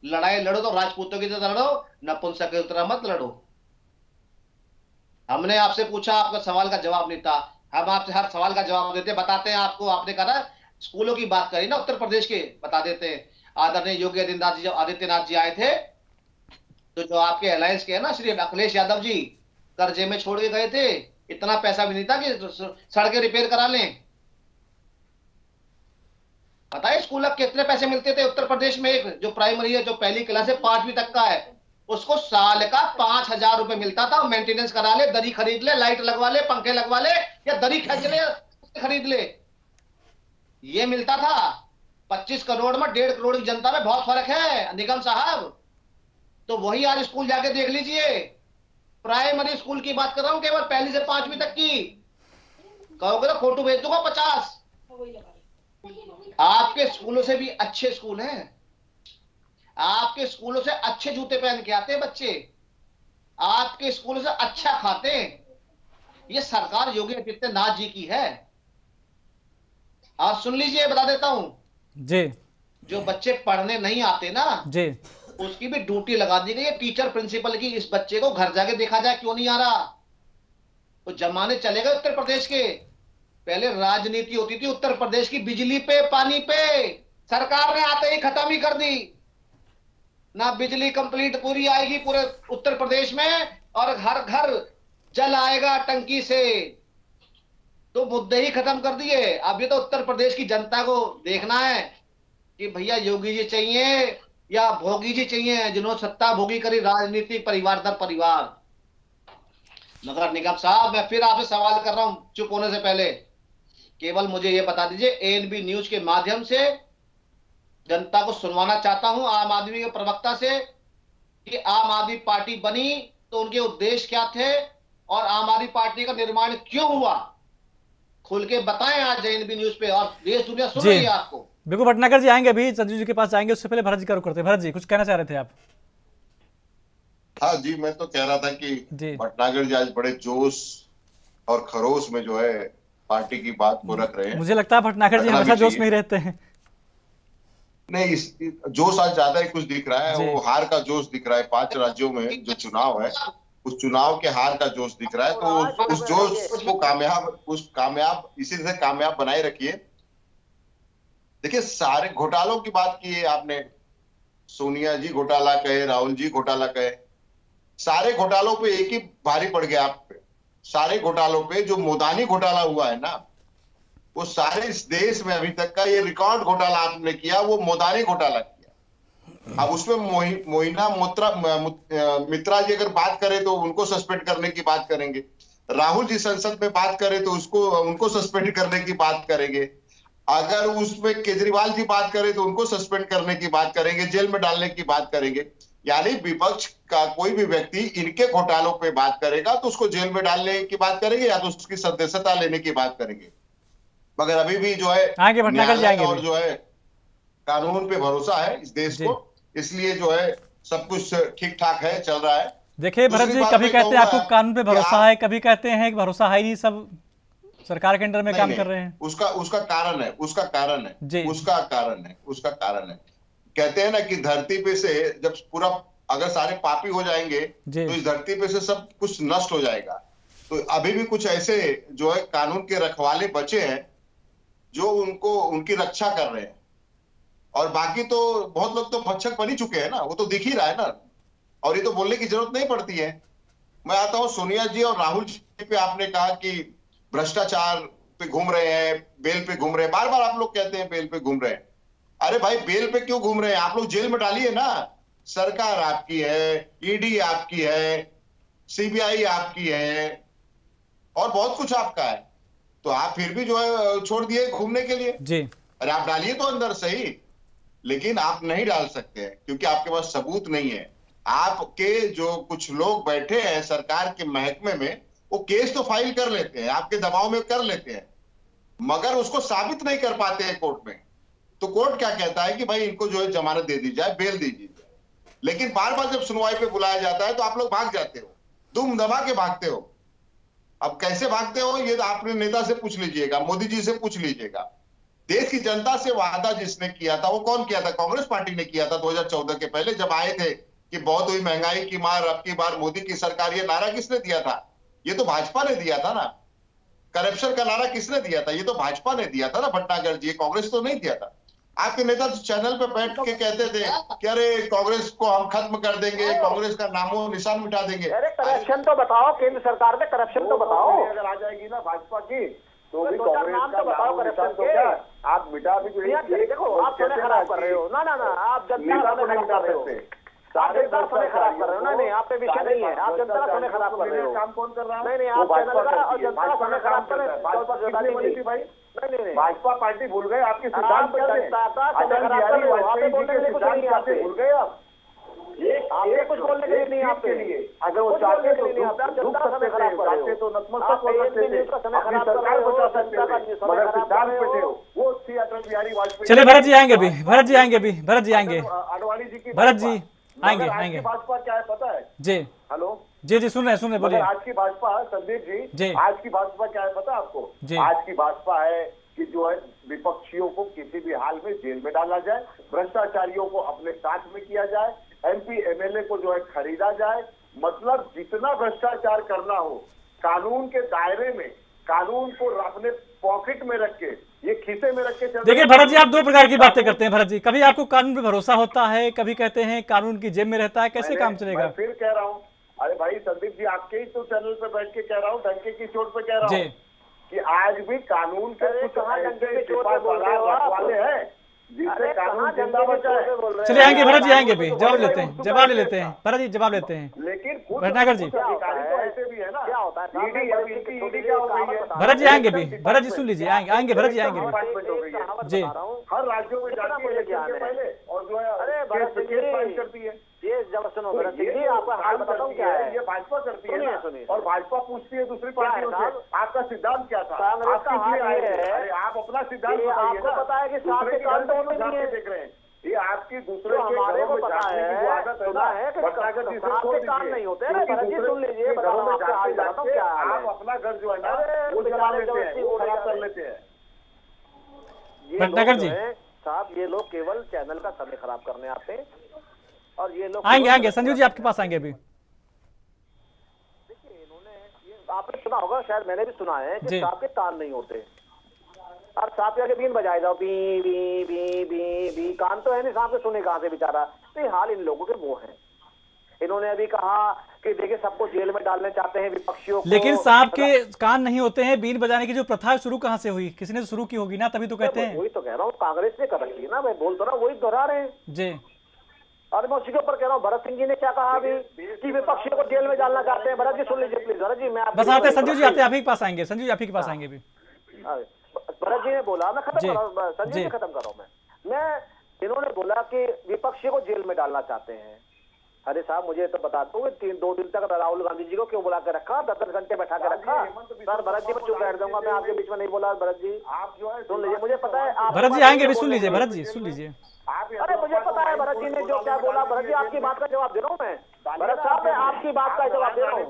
लड़ाई लड़ो तो राजपूतों की तरह लड़ो, नपुंसक की तरह मत लड़ो। हमने आपसे पूछा, आपका सवाल का जवाब नहीं था। हम आपसे हर सवाल का जवाब देते, बताते हैं आपको। आपने कहा स्कूलों की बात करी ना उत्तर प्रदेश के, बता देते हैं। आदरणीय योगी आदित्यनाथ जी, जब आदित्यनाथ जी आए थे तो जो आपके अलायंस के है ना श्री अखिलेश यादव जी, कर्जे में छोड़ के गए थे। इतना पैसा भी नहीं था कि सड़कें रिपेयर करा लें। पता है स्कूल कितने पैसे मिलते थे उत्तर प्रदेश में? एक जो प्राइमरी है, जो पहली क्लास से 5वीं तक का है, उसको साल का 5,000 रुपए मिलता था। मेंटेनेंस करा ले, दरी खरीद ले, लाइट लगवा ले, पंखे लगवा ले, या दरी खरीद ले, खरीद ले, ये मिलता था। 25 करोड़ में 1.5 करोड़ की जनता में बहुत फर्क है निगम साहब। तो वही आज स्कूल जाके देख लीजिए। प्राइमरी स्कूल की बात कर रहा हूं, केवल पहली से 5वीं तक की। कहोगे तो फोटो भेज दूंगा 50। आपके स्कूलों से भी अच्छे स्कूल हैं, आपके स्कूलों से अच्छे जूते पहन के आते हैं बच्चे, आपके स्कूलों से अच्छा खाते हैं। ये सरकार योगी आदित्यनाथ जी की है। और सुन लीजिए, बता देता हूं जी, जो बच्चे पढ़ने नहीं आते ना जी, उसकी भी ड्यूटी लगा दी गई है टीचर प्रिंसिपल की। इस बच्चे को घर जाके देखा जाए क्यों नहीं आ रहा। तो जमाने चले गए उत्तर प्रदेश के। पहले राजनीति होती थी उत्तर प्रदेश की बिजली पे, पानी पे। सरकार ने आते ही खत्म ही कर दी ना। बिजली कंप्लीट पूरी आएगी पूरे उत्तर प्रदेश में, और हर घर जल आएगा टंकी से। तो मुद्दे ही खत्म कर दिए। अब ये तो उत्तर प्रदेश की जनता को देखना है कि भैया योगी जी चाहिए या भोगी जी चाहिए, जिन्होंने सत्ता भोगी करी राजनीति परिवार दर परिवार। मगर निगम साहब, मैं फिर आपसे सवाल कर रहा हूं चुप होने से पहले। केवल मुझे यह बता दीजिए, एएनबी न्यूज के माध्यम से जनता को सुनवाना चाहता हूं आम आदमी के प्रवक्ता से, कि आम आदमी पार्टी बनी तो उनके उद्देश्य क्या थे और आम आदमी पार्टी का निर्माण क्यों हुआ। खुल के बताएं आज एएनबी न्यूज पे, और देश दुनिया सुन रही है आपको। बिल्कुल। भटनागर जी आएंगे अभी, संजीव जी के पास जाएंगे, उससे पहले भरत जी का रुख करते हैं। भरत जी कुछ कहना चाह रहे थे आप? हाँ जी, मैं तो कह रहा था कि भटनागर जी आज बड़े जोश और खरोश में जो है पार्टी की बात को रख रहे हैं। मुझे लगता है भटनागर जी हमेशा जोश में ही रहते हैं। नहीं, जोश आज ज्यादा ही कुछ दिख रहा है। वो हार का जोश दिख रहा है। 5 राज्यों में जो चुनाव है, उस चुनाव के हार का जोश दिख रहा है। तो उस जोश को कामयाब इसी तरह कामयाब बनाए रखिए। देखिए, सारे घोटालों की बात की है आपने। सोनिया जी घोटाला कहे, राहुल जी घोटाला कहे, सारे घोटालों पे एक ही भारी पड़ गया आप पे। सारे घोटालों पे जो मोदानी घोटाला हुआ है ना, वो सारे इस देश में अभी तक का ये रिकॉर्ड घोटाला आपने किया, वो मोदानी घोटाला किया। अब उसमें मोइना मित्रा जी अगर बात करें तो उनको सस्पेंड करने की बात करेंगे। राहुल जी संसद में बात करें तो उनको सस्पेंड करने की बात करेंगे। अगर उसमें केजरीवाल जी बात करें तो उनको सस्पेंड करने की बात करेंगे, जेल में डालने की बात करेंगे। यानी विपक्ष का कोई भी व्यक्ति इनके घोटालों पे बात करेगा तो उसको जेल में डालने की बात करेंगे या तो उसकी सदस्यता लेने की बात करेंगे। मगर अभी भी जो है न्यायालय और जो है कानून पे भरोसा है इस देश को, इसलिए जो है सब कुछ ठीक ठाक है, चल रहा है। देखिए भरत जी, कभी कहते हैं आपको कानून पे भरोसा है, कभी कहते हैं कि भरोसा है नहीं, सब सरकार के अंडर में काम कर रहे हैं। उसका कारण है। कहते हैं ना कि धरती पे से जब पूरा अगर सारे पापी हो जाएंगे तो इस धरती पे से सब कुछ नष्ट हो जाएगा। तो अभी भी कुछ ऐसे जो है कानून के रखवाले बचे हैं जो उनकी रक्षा कर रहे हैं, और बाकी तो बहुत लोग तो भक्षक बन ही चुके हैं ना। वो तो दिख ही रहा है ना। और ये तो बोलने की जरूरत नहीं पड़ती है। मैं आता हूं सोनिया जी और राहुल जी पे, आपने कहा कि भ्रष्टाचार पे घूम रहे हैं, बेल पे घूम रहे हैं, बार बार आप लोग कहते हैं बेल पे घूम रहे हैं। अरे भाई बेल पे क्यों घूम रहे हैं? आप लोग जेल में डालिए ना। सरकार आपकी है, ईडी आपकी है, सीबीआई आपकी है और बहुत कुछ आपका है, तो आप फिर भी जो है छोड़ दिए घूमने के लिए जी। अरे आप डालिए तो अंदर सही, लेकिन आप नहीं डाल सकते हैं क्योंकि आपके पास सबूत नहीं है। आपके जो कुछ लोग बैठे हैं सरकार के महकमे में, वो केस तो फाइल कर लेते हैं, आपके दबाव में कर लेते हैं, मगर उसको साबित नहीं कर पाते हैं कोर्ट में। तो कोर्ट क्या कहता है कि भाई इनको जो है जमानत दे दी जाए, बेल दी जाए, लेकिन बार बार जब सुनवाई पे बुलाया जाता है तो आप लोग भाग जाते हो, दुम दबा के भागते हो। अब कैसे भागते हो ये तो आपने नेता से पूछ लीजिएगा, मोदी जी से पूछ लीजिएगा। देश की जनता से वादा जिसने किया था वो कौन किया था? कांग्रेस पार्टी ने किया था 2014 के पहले जब आए थे कि बहुत हुई महंगाई की मार, अब की बार मोदी की सरकार। ये नारा किसने दिया था? ये तो भाजपा ने दिया था ना। करप्शन का नारा किसने दिया था? ये तो भाजपा ने दिया था ना, भटनागर जी, कांग्रेस तो नहीं दिया था। आपके नेता तो चैनल पे बैठ के कहते थे कि अरे कांग्रेस को हम खत्म कर देंगे, कांग्रेस का नामो निशान मिटा देंगे। अरे करप्शन तो बताओ, केंद्र सरकार में करप्शन तो बताओ। अगर आ जाएगी ना भाजपा की तो भी कांग्रेस का बताओ करप्शन तो क्या आप मिटा भी देखो, आप समय खराब कर रहे हो। ना ना ना, आप जनता का समय खराब कर रहे हो, आप जनता का समय खराब कर रहे हो। ना नहीं, आप पे विषय नहीं है, आप जनता का समय खराब कर रहे हो। काम कौन कर रहा है? नहीं नहीं, आप चैनल का और जनता का समय खराब कर रहे हो। भाजपा कितनी बड़ी थी भाई? नहीं नहीं, भाजपा पार्टी भूल गए आपकी सिद्धांत क्या थे? अटल बिहारी वाजपेयी जी के सिद्धांत क्या थे? भूल गए आप? आपके कुछ बोलने के लिए नहीं, आपके लिए अगर वो चाहते तो जनता का समय खराब कर रहे हो, तो नतमस्तक हो सकते थे, अपनी सरकार बचा सकते थे, मगर सिद्धांत पे थे वो थी अटल बिहारी वाजपेयी। चलिए भरत जी आएंगे भी, भरत जी आएंगे भी, भरत जी आएंगे, आडवाणी जी की भरत जी आएंगे आएंगे। भाजपा क्या है पता है? जी हेलो जी जी, सुन रहे बोलिए। आज की भाजपा, संदीप जी, आज की भाजपा क्या है पता है आपको? आज की भाजपा है कि जो है विपक्षियों को किसी भी हाल में जेल में डाला जाए, भ्रष्टाचारियों को अपने साथ में किया जाए, एमपी एमएलए को जो है खरीदा जाए। मतलब जितना भ्रष्टाचार करना हो कानून के दायरे में, कानून को अपने पॉकेट में रख के, ये खीसे में रख के। देखिए भरत जी, आप दो प्रकार की बातें करते हैं भरत जी। कभी आपको कानून पे भरोसा होता है, कभी कहते हैं कानून की जेब में रहता है, कैसे काम चलेगा? मैं फिर कह रहा हूँ, अरे भाई संदीप जी, आपके ही तो चैनल पे बैठ के कह रहा हूँ, डंके की चोट पे कह रहा हूँ कि आज भी कानून के कुछ वाले हैं जिससे कानून जिंदा बचा है। चलिए आएंगे भरत जी, आएंगे भी, जवाब लेते हैं, जवाब ले लेते हैं भरत जी, जवाब लेते हैं। लेकिन भटनागर जी, अधिकारी तो ऐसे भी है ना, क्या होता है ईडी क्या हो गई है? भरत जी आएंगे भी, भरत जी सुन लीजिए, आएंगे भरत जी आएंगे भी जी। हर राज्यों में जाती है इलेक्शन के पहले और जो है अरे केस फाइल करती है। ये जब सुनो भरत जी, आपका हाल बताता हूँ क्या है। ये भाजपा करती है ना, और भाजपा पूछती है दूसरी पार्टियों से आपका सिद्धांत क्या था? कांग्रेस का हाल है, आप अपना सिद्धांत बताइए ना। पता है कि दूसरे के घर में देख रहे हैं, ये आपकी दूसरे के घरों में जाने की जो आदत है ना, भटनागर जी से छोड़ दीजिए। नहीं होते हैं, सुन लीजिए, घरों में जाते आप अपना घर जो है ना वो जला लेते हैं, वो खराब कर लेते हैं। भटनागर जी साहब, ये लोग केवल चैनल का समय खराब करने आते हैं और ये लोग आएंगे संजीव जी आपके पास आएंगे भी। देखिए इन्होंने, आपने सुना होगा, शायद मैंने भी सुना है कि सांप के कान नहीं होते। अब सांप के बीन बजाए जाओ, बी बी बी बी बी, कान तो है नहीं, सांप के सुने कहां से बेचारा। तो ये हाल इन लोगों के वो है। इन्होंने अभी कहा कि देखिए सबको जेल में डालने चाहते हैं विपक्षियों को, लेकिन सांप के कान नहीं होते हैं। बीन बजाने की जो प्रथा शुरू कहां से हुई? किसी ने शुरू की होगी ना, तभी तो कहते हैं। वही तो कह रहा हूँ, कांग्रेस ने कर रखी है ना, मैं बोल तो रहा हूँ, वही दोहरा रहे हैं जी। और मैं उसी के ऊपर कह रहा हूँ। भरत सिंह जी ने क्या कहा अभी कि विपक्षियों को जेल में डालना चाहते हैं। भरत जी सुन लीजिए प्लीज, भरत जी मैं बस आते संजीव जी, आते आप ही के पास आएंगे, संजीव जी आप ही के पास आएंगे भी। भरत जी ने बोला, मैं खत्म कर रहा हूँ, संजीव जी खत्म कर रहा हूँ मैं। इन्होंने बोला कि विपक्षी को जेल में डालना चाहते हैं। अरे साहब मुझे तो बता दो, 2 दिन तक राहुल गांधी जी को क्यों बुला के रखा, 10 घंटे बैठा के रखा? सर भरत जी मैं चुप बैठ जाऊंगा, मैं आपके बीच में नहीं बोला। भरत जी आप जो है सुन लीजिए, मुझे पता है भरत जी आएंगे भी, सुन लीजिए भरत जी, सुन लीजिए। अरे मुझे पता है भरत जी ने जो क्या बोला। भरत जी आपकी बात का जवाब दे रहा हूँ मैं। भरत साहब मैं आपकी बात का जवाब दे रहा हूँ।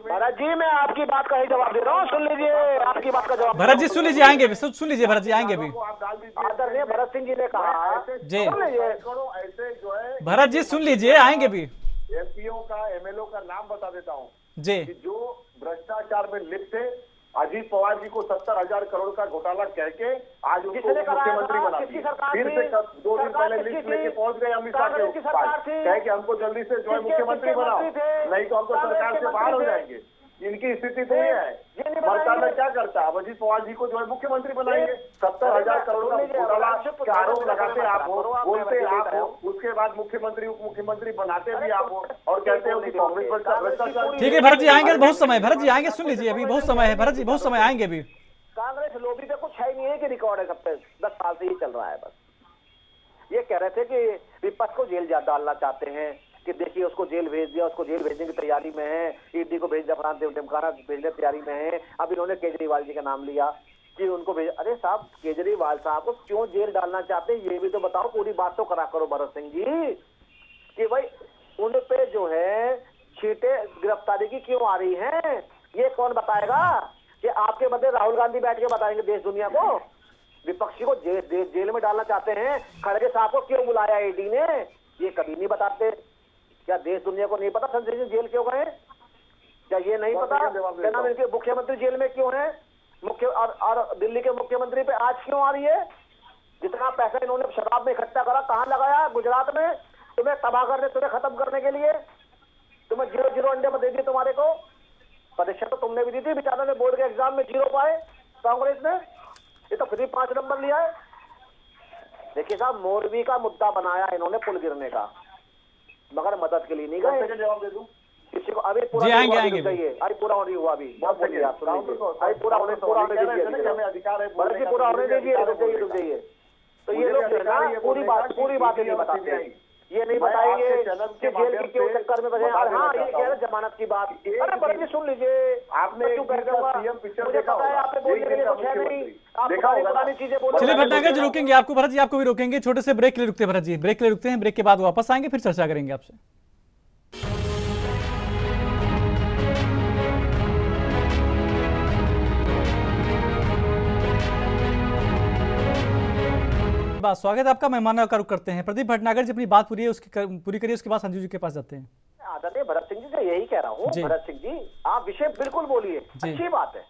भरत जी मैं आपकी बात का ही जवाब दे रहा हूँ, सुन लीजिए आपकी बात का जवाब। भरत जी सुन लीजिए, आएंगे भी, सुन लीजिए भरत जी आएंगे भी। आदरणीय भरत सिंह जी ने कहा जी, ऐसे जो है भरत जी सुन लीजिए, आएंगे भी। एमपीओ का एमएलओ का नाम बता देता हूँ जी, जो भ्रष्टाचार में लिप्त थे, अजीत पवार जी को 70,000 करोड़ का घोटाला कह के आज उनको मुख्यमंत्री बना दिया। फिर से 2 दिन पहले लिस्ट लेके पहुंच गए अमित शाह के पास, कहे कि हमको जल्दी से जो है मुख्यमंत्री बनाओ, नहीं तो हम तो सरकार से बाहर हो जाएंगे। इनकी स्थिति तो ये है, मंत्रालय क्या करता है, अब अजीत पवार जी को जो है मुख्यमंत्री बनाएंगे। 70,000 करोड़ का घोटाला के आरोप लगाते आप हो, बोलते आप हो, उसके बाद मुख्यमंत्री उप मुख्यमंत्री बनाते भी आप हो और कहते हो कि कांग्रेस पर भ्रष्टाचार। ठीक है भरत जी आएंगे, बहुत समय, भरत जी आएंगे, सुन लीजिए अभी बहुत समय है भरत जी, बहुत समय आएंगे अभी। कांग्रेस लोबी पे कुछ है ही नहीं है कि रिकॉर्ड है, सब 10 साल से ही चल रहा है। बस ये कह रहे थे कि विपक्ष को जेल डालना चाहते हैं कि देखिए उसको जेल भेज दिया, उसको जेल भेजने की तैयारी में है, ईडी को धमकाना भेजने की तैयारी में है। अब इन्होंने केजरीवाल जी का नाम लिया कि उनको भेज। अरे साहब, केजरीवाल साहब को क्यों जेल डालना चाहते हैं ये भी तो बताओ, पूरी बात तो करा करो भरत सिंह जी, कि भाई उन पे जो है छींटे गिरफ्तारी की क्यों आ रही हैं, ये कौन बताएगा? कि आपके बदले राहुल गांधी बैठ के बताएंगे देश दुनिया को? विपक्षी को जेल में डालना चाहते हैं, खड़गे साहब को क्यों बुलाया ईडी ने, ये कभी नहीं बताते। क्या देश दुनिया को नहीं पता संजय जी जेल क्यों गए? क्या ये नहीं पता क्या नाम इनके मुख्यमंत्री जेल में क्यों है? और दिल्ली के मुख्यमंत्री पे आज क्यों आ रही है? जितना पैसा इन्होंने शराब में इकट्ठा करा कहाँ लगाया? गुजरात में। तुम्हें तबाह करने, तुम्हें खत्म करने के लिए, तुम्हें 0-0 अंडे में दे दिए तुम्हारे को। परीक्षा तो तुमने भी दी थी, बेचारा ने बोर्ड के एग्जाम में 0 पाए कांग्रेस ने, ये तो फ्री 5 नंबर लिया है। देखिए साहब, मोरबी का मुद्दा बनाया इन्होंने पुल गिरने का, मगर मदद के लिए नहीं गए। जवाब दे दूं किसी को अभी पूरा आएंगे अभी पूरा होने हुआ, अभी बहुत बढ़िया, अभी पूरा होने दीजिए, पूरा होने दीजिए, रुक जाइए। तो ये लोग जो है ना पूरी बात नहीं बताते, ये नहीं बताएंगे कि जेल के क्यों चक्कर में बचे। हाँ, ये कह रहे जमानत की बात। अरे बड़े जी सुन लीजिए, आपने क्यों कह दूंगा, मुझे पता है आपने बोलने के लिए कुछ है नहीं, आप पुरानी चीजें बोल। चलिए भटनागर जी रोकेंगे आपको, भरत जी आपको भी रोकेंगे, छोटे से ब्रेक के लिए रुकते हैं भरत जी, ब्रेक के लिए रुकते हैं, ब्रेक के बाद वापस आएंगे फिर चर्चा करेंगे आपसे। स्वागत है आपका। मेहमान का रुख करते हैं, प्रदीप भटनागर जी अपनी बात पूरी करिए, उसके बाद संजू जी के पास जाते हैं। आदरणीय भरत सिंह जी से यही कह रहा हूँ, भरत सिंह जी आप विषय बिल्कुल बोलिए, अच्छी बात है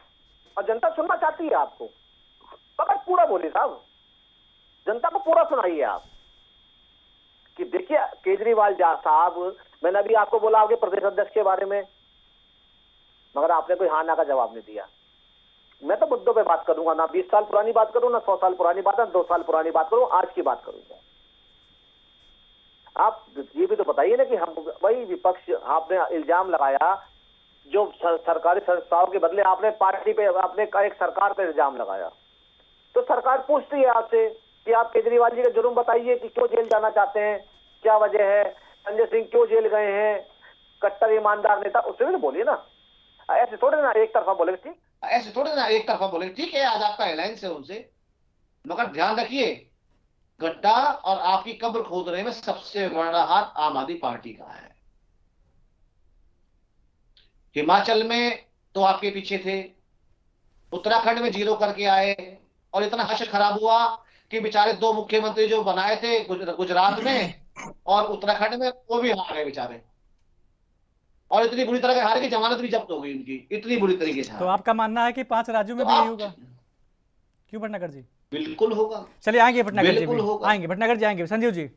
और जनता सुनना चाहती है आपको, मगर पूरा बोलिए साहब, जनता को पूरा सुनाइए आप कि देखिए केजरीवाल साहब, मैंने अभी आपको बोला आपके प्रदेश अध्यक्ष के बारे में, मगर आपने कोई हाँ ना का जवाब नहीं दिया। मैं तो मुद्दों पे बात करूंगा, ना 20 साल पुरानी बात करूं, ना 100 साल पुरानी बात, ना 2 साल पुरानी बात करूं, आज की बात करूंगा। आप ये भी तो बताइए ना कि हम वही विपक्ष, आपने इल्जाम लगाया जो सरकारी संस्थाओं के बदले आपने पार्टी पे, आपने एक सरकार पे इल्जाम लगाया, तो सरकार पूछती है आपसे कि आप केजरीवाल जी का जुर्म बताइए कि क्यों जेल जाना चाहते हैं, क्या वजह है, संजय सिंह क्यों जेल गए हैं, कट्टर ईमानदार नेता, उससे भी तो बोलिए ना, ऐसे थोड़े ना एक तरफा बोले। ठीक, ऐसे थोड़े ना एक तरफा बोले, ठीक है आज आपका अलायंस है उनसे, मगर ध्यान रखिए गड्ढा और आपकी कब्र खोदने में सबसे बड़ा हाथ आम आदमी पार्टी का है। हिमाचल में तो आपके पीछे थे, उत्तराखंड में 0 करके आए और इतना हश्र खराब हुआ कि बेचारे 2 मुख्यमंत्री जो बनाए थे गुजरात में और उत्तराखंड में, वो भी हार गए बेचारे, और इतनी बुरी तरह के हार की जमानत भी जब्त हो गई उनकी, इतनी बुरी तरीके से। तो आपका मानना है कि 5 राज्यों में भी यही होगा? क्यों भटनागर जी? बिल्कुल होगा। चलिए आएंगे भटनागर जी, आएंगे भटनागर जी, आएंगे संजीव जी।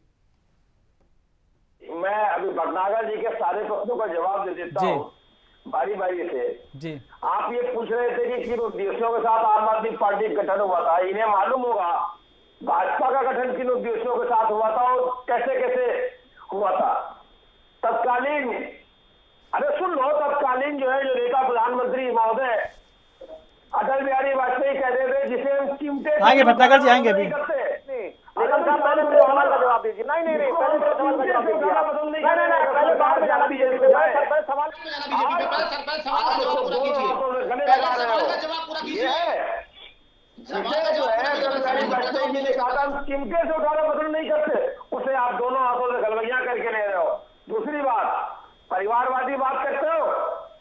मैं अभी भटनागर जी के सारे प्रश्नों का जवाब दे देता हूँ बारी बारी से जी। आप ये पूछ रहे थे कि किन उद्देश्यों के साथ आम आदमी पार्टी गठन हुआ था, इन्हें मालूम होगा भाजपा का गठन किन उद्देश्यों के साथ हुआ था और कैसे कैसे हुआ था। तत्कालीन, अरे सुन लो, तत्कालीन जो है, जो नेता प्रधानमंत्री महोदय अटल बिहारी वाजपेयी कहते थे जिसे हम चिमटे, आएंगे भटनागर जी, आएंगे भी। सवाल का जवाब दीजिए। नहीं नहीं नहीं, पहले सवाल का जवाब दीजिए। नहीं, पहले बाद में जाना बीजेपी पे, सवाल सवाल का जवाब पूरा कीजिए, सवाल का जवाब पूरा कीजिए। जो है अटल बिहारी वाजपेयी जी ने कहा था हम चिमटे से उठाना पसंद नहीं करते, उसे आप दोनों हाथों से गलबैया करके ले रहे हो। दूसरी बात, परिवारवादी बात करते हो,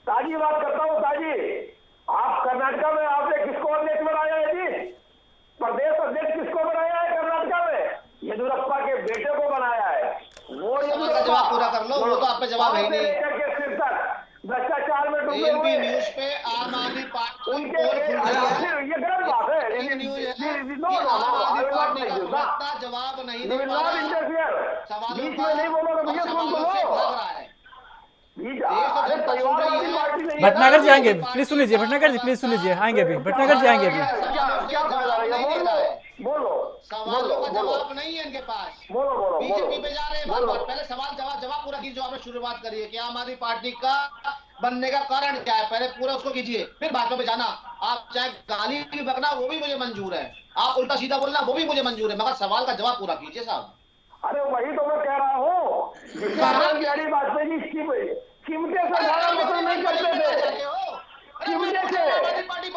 ताजी बात करता हूँ। ताजी, आप कर्नाटक में आपने किसको अध्यक्ष बनाया है जी? प्रदेश अध्यक्ष किसको बनाया है कर्नाटक में? येदियुरप्पा के बेटे को बनाया है। वो जवाब पूरा कर लो, वो तो आप पे जवाब है नहीं। भ्रष्टाचार में एबीपी न्यूज पे आम आदमी पार्टी उनके ये गलत बात है। जवाब नहीं बीच में नहीं बोलोगे भैया, सुन लो। भटनागर जी आएंगे, प्लीज सुन लीजिए। भटनागर जी प्लीज सुन लीजिए, आएंगे अभी। भटनागर जी आएंगे अभी। क्या फायदा रहेगा? बोलो। सवालों का जवाब नहीं है इनके पास। बोलो। बीजेपी पे जा रहे हैं बार-बार। पहले सवाल जवाब पूरा कीजिए, जो आपने शुरुआत करी है कि आम आदमी पार्टी का बनने का कारण क्या है, पहले पूरा उसको कीजिए, फिर भाजपा पे जाना। आप चाहे गाली भी बकना वो भी मुझे मंजूर है, आप उल्टा सीधा बोलना वो भी मुझे मंजूर है, मगर सवाल का जवाब पूरा कीजिए साहब। अरे वही तो मैं कह रहा हूँ, वाजपेयी जी कीमते से ज्यादा मतलब नहीं करते थे, कीमते से।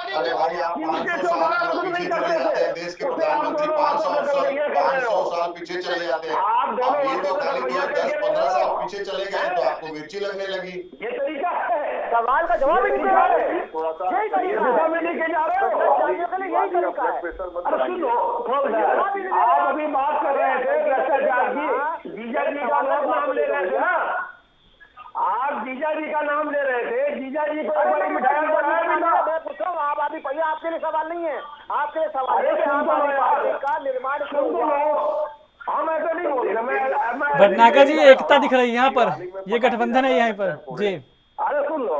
अरे भाई आप 500 साल पीछे चले जाते हैं, देश के प्रधानमंत्री 500 साल पीछे चले जाते हैं। आप ये तो खाली 10-15 साल पीछे चले गए तो आपको मिर्ची लगने लगी। ये तरीका है, सवाल का जवाब ही नहीं दे रहे। थोड़ा सा यही तरीका में लेके जा रहे हो, यही तरीका है। अरे सुनो, आप अभी बात कर रहे थे भ्रष्टाचार की, जीजा जी का नाम ले रहे थे ना, आप जीजा जी का नाम ले रहे थे। जीजा जी को मिठाई आम आदमी पार्टी, आपके लिए सवाल नहीं है, आपके लिए सवाल है कि आम आदमी पार्टी का निर्माण क्यों हुआ। हम ऐसा नहीं बोल रहे। भटनागर जी एकता दिख रही है यहाँ पर, ये गठबंधन है यहाँ पर जी। अरे सुन लो,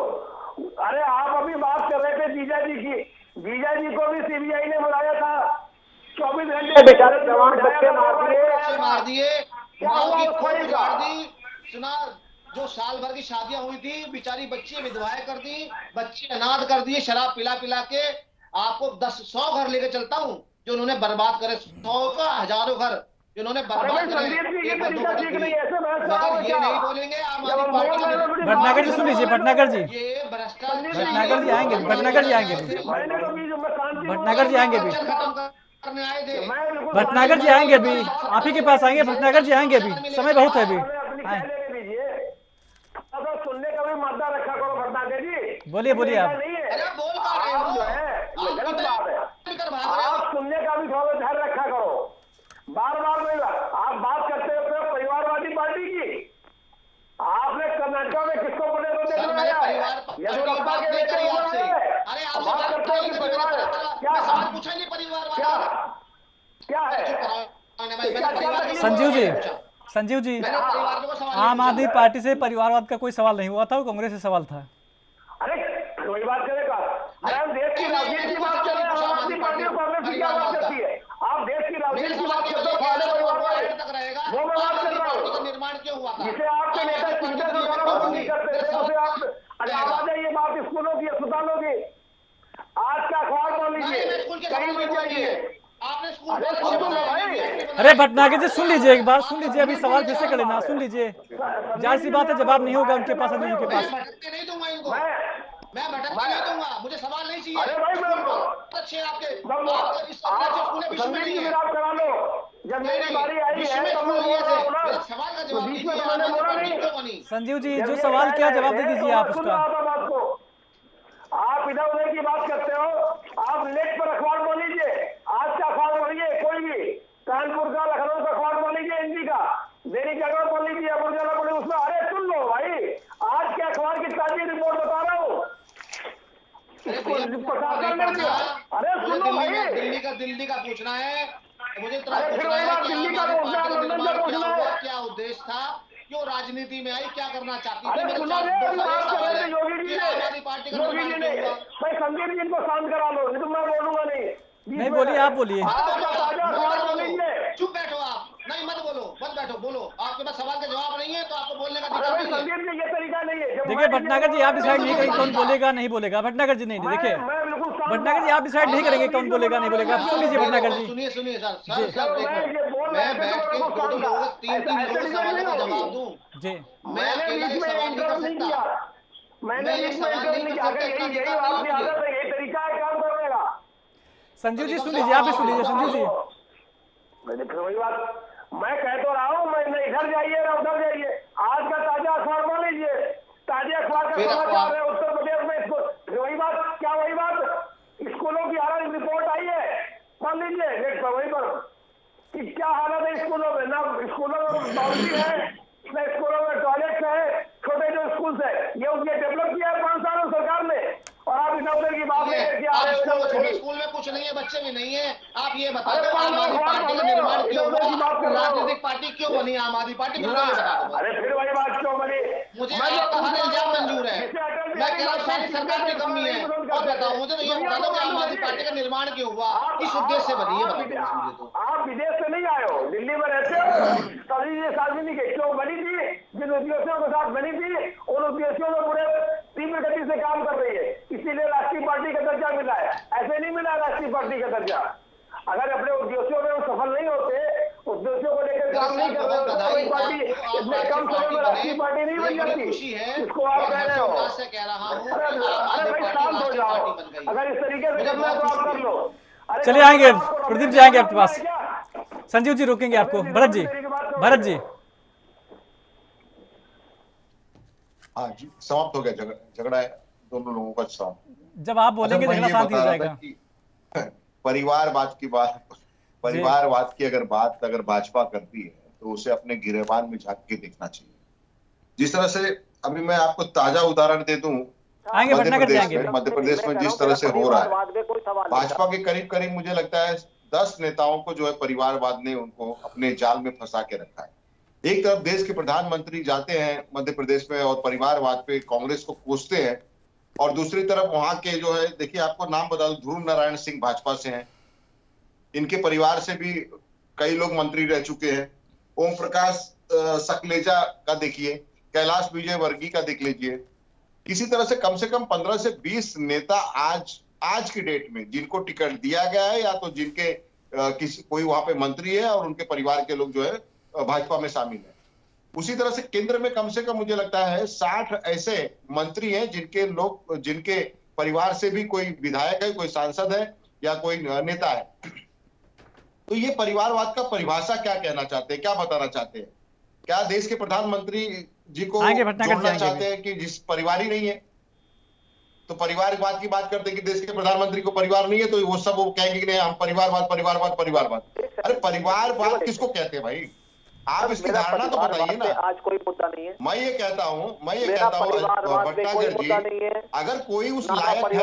अरे आप अभी बात कर रहे थे जीजा जी की, जीजा जी को भी सीबीआई ने बुलाया था, 24 घंटे बेचारे जवान बच्चे मार दिए, गाड़ दी। सुना, जो साल भर की शादियां हुई थी, बेचारी बच्ची विधवाएं कर दी, बच्चे अनाथ कर दिए, शराब पिला के। आपको 100 घर लेके चलता हूँ जो उन्होंने बर्बाद करे, 100 का हजारों घर जिन्होंने बर्बाद करे। ये नहीं बोलेंगे आम आदमी पार्टी। भटनागर जी सुन लीजिए, भटनागर जी, ये भ्रष्टाचार, भटनागर जी आएंगे, भटनागर जी आएंगे, भटनागर जी आएंगे अभी, करने आए थे। भटनागर जी आएंगे अभी, आप ही के पास आएंगे। भटनागर जी आएंगे अभी, समय बहुत है अभी। सुनने का भी मादा रखा करो भटनागर जी। बोलिए आप। गलत बात है, आप सुनने का भी थोड़ा ध्यान रखा करो। बार नहीं, आप बात करते हो परिवारवादी पार्टी की। आपने कर्नाटक में किसको बने तो देखना है, येदियुरप्पा के बेटे बात करते हो कि परिवार क्या है। संजीव जी, आम आदमी पार्टी से परिवारवाद का कोई सवाल नहीं हुआ था, वो कांग्रेस से सवाल था। अरे कोई बात करेगा, अरे हम देश की राजनीति की बात कर रहे हैं, आम आदमी पार्टी और कांग्रेस की क्या बात करती है। आप देश की राजनीति की बात करते हो, वो मैं बात कर रहा हूँ। निर्माण क्यों हुआ था, जिसे आपके नेता चिंता नहीं करते थे, उसे आप आवाज है। ये बात स्कूलों की, अस्पतालों की, आज का अखबार मान लीजिए, कहीं भी जाइए। अरे भटनागर जी सुन लीजिए, एक बात सुन लीजिए, अभी सवाल फिर से कर लेना, सुन लीजिए। जाहिर सी बात है जवाब नहीं होगा उनके पास, संजीव जी के पास। नहीं दूंगा इनको, मैं भटकने नहीं दूंगा, मुझे सवाल नहीं चाहिए। अरे भाई अच्छे आपके आप करा लो, जब मेरी बारी आई है तो मैं बोल रहा हूँ ना, सवाल का जवाब बीच में तो मैंने बोला नहीं। संजीव जी जो सवाल क्या जवाब दे दीजिए आप उसका। आप इधर उधर की बात करते हो, आप नेट पर अखबार बोल लीजिए, आज का अखबार बोलिए, कोई भी कानपुर का, लखनऊ का अखबार बोल लीजिए, हिंदी का दैनिक जागरण बोल लीजिए, अमर उजाला बोलिए, उसमें अरे सुन लो भाई, आज के अखबार की ताजी रिपोर्ट बता रहा हूँ। अरे सुन लो भाई, दिल्ली का पूछना है मुझे, दिल्ली का पूछना है, क्या उद्देश्य था, क्यों राजनीति में आई, क्या करना चाहती थी। अरे सुनो योगी जी ने भाई, संदीप जी को शांत करा लो, नहीं तो मैं बोलूंगा नहीं। बोलिए, आप बोलिए। चुप बैठो आप, नहीं मत बैठो, बोलो। आपके पास सवाल का जवाब नहीं है तो आपको बोलने का अधिकार नहीं है। संदीप जी ये तरीका नहीं है। देखिए भटनागर जी, आप डिसाइड नहीं करेंगे कौन बोलेगा नहीं बोलेगा। भटनागर जी नहीं, देखिए भटनागर जी आप डिसाइड नहीं करेंगे कौन बोलेगा नहीं बोलेगा। सुन लीजिए भटनागर जी, सुनिए सर, मैं बैठ के 2 लोगों 3 लोगों के सवालों का जवाब दूं जी। मैं अकेला एक सवाल नहीं कर सकता, मैंने एक सवाल नहीं कर सकता। यही तरीका है काम करने का। संजीव जी सुन लीजिए, आप भी सुन लीजिए संजीव जी। फिर वही बात मैं कह तो रहा हूँ, मैं न इधर जाइए ना उधर जाइए। आज का ताजा अखबार मान लीजिए, ताजा अखबार का समाचार है उत्तर प्रदेश में। इसको वही बात, क्या वही बात, स्कूलों की हालत रिपोर्ट आई है, मान लीजिए नेट पर, वही पर कि क्या हालत है स्कूलों में। ना स्कूलों में बाउंड्री है, ना स्कूलों में टॉयलेट है, छोटे जो स्कूल है, ये डेवलप किया है 5 सालों सरकार ने, और आप इधर उधर की बात लेकर के आ रहे हो। स्कूल में कुछ नहीं है, बच्चे भी नहीं है। आप ये बता दो आम आदमी पार्टी का निर्माण क्यों हुआ, राजनीतिक पार्टी क्यों बनी आम आदमी पार्टी? अरे फिर वही बात क्यों बनी? मुझे आपका हर इल्जाम मंजूर है। मैं कह रहा हूँ सारी सरकार की कमी है। और बताओ मुझे तो ये बता दो कि आम आदमी पार्टी का निर्माण क्यों हुआ, किस उद्देश्य से बनी है? मुझे तो आप विदेश से नहीं आए हो, दिल्ली में रहते हो, तभी ये सार्वजनिक क्यों बनी थी? जिन उद्देश्यों के साथ बनी थी उन उद्देश्यों में पूरे तीव्र गति से काम कर रही है, इसीलिए राष्ट्रीय पार्टी का दर्जा मिला है। ऐसे नहीं मिला राष्ट्रीय पार्टी का दर्जा। अगर अपने उद्देश्यों में सफल नहीं होते, उद्देश्यों को लेकर काम नहीं कर रहे, पार्टी इतने कम समय में राष्ट्रीय पार्टी नहीं बन जाती। इसको आप कह रहे हो। अरे भाई शांत हो जाओ, अगर इस तरीके से करना है तो आप कर लो। चलिए आएंगे, प्रदीप जी आएंगे आपके पास। संजीव जी रोकेंगे आपको। भरत जी, भरत जी। हाँ जी, समाप्त हो गया झगड़ा है दोनों लोगों का समाप्त। जब आप बोलेंगे झगड़ा शांत हो जाएगा। परिवारवाद की अगर बात अगर भाजपा करती है तो उसे अपने गिरेबान में झांक के देखना चाहिए। जिस तरह से अभी मैं आपको ताजा उदाहरण दे दूं, मध्य प्रदेश में जिस तरह से हो रहा है, भाजपा के करीब करीब मुझे लगता है 10 नेताओं को जो है परिवारवाद ने उनको अपने जाल में फंसा के रखा है। एक तरफ देश के प्रधानमंत्री जाते हैं मध्य प्रदेश में और परिवारवाद पे कांग्रेस को कोसते हैं, और दूसरी तरफ वहां के जो है, देखिए आपको नाम बता दूं, ध्रुव नारायण सिंह भाजपा से हैं, इनके परिवार से भी कई लोग मंत्री रह चुके हैं। ओम प्रकाश सकलेजा का देखिए, कैलाश विजयवर्गीय का देख लीजिए। किसी तरह से कम 15 से 20 नेता आज की डेट में जिनको टिकट दिया गया है या तो जिनके कोई वहां पे मंत्री है और उनके परिवार के लोग जो है भाजपा में शामिल है। उसी तरह से केंद्र में कम से कम मुझे लगता है 60 ऐसे मंत्री हैं जिनके परिवार से भी कोई विधायक है, कोई सांसद है या कोई नेता है। तो ये परिवारवाद का परिभाषा क्या कहना चाहते हैं, क्या बताना चाहते हैं? क्या देश के प्रधानमंत्री जी को जोड़ना चाहते हैं कि जिस परिवार ही नहीं है? तो परिवारवाद की बात करते हैं कि देश के प्रधानमंत्री को परिवार नहीं है तो वो सब वो कहेंगे कि नहीं हम परिवारवाद। अरे परिवारवाद किसको कहते हैं भाई? आप इसकी धारणा तो बताइए ना। आज कोई मुद्दा नहीं है। मैं ये कहता हूँ भट्टागर जी, अगर कोई उस लायक है,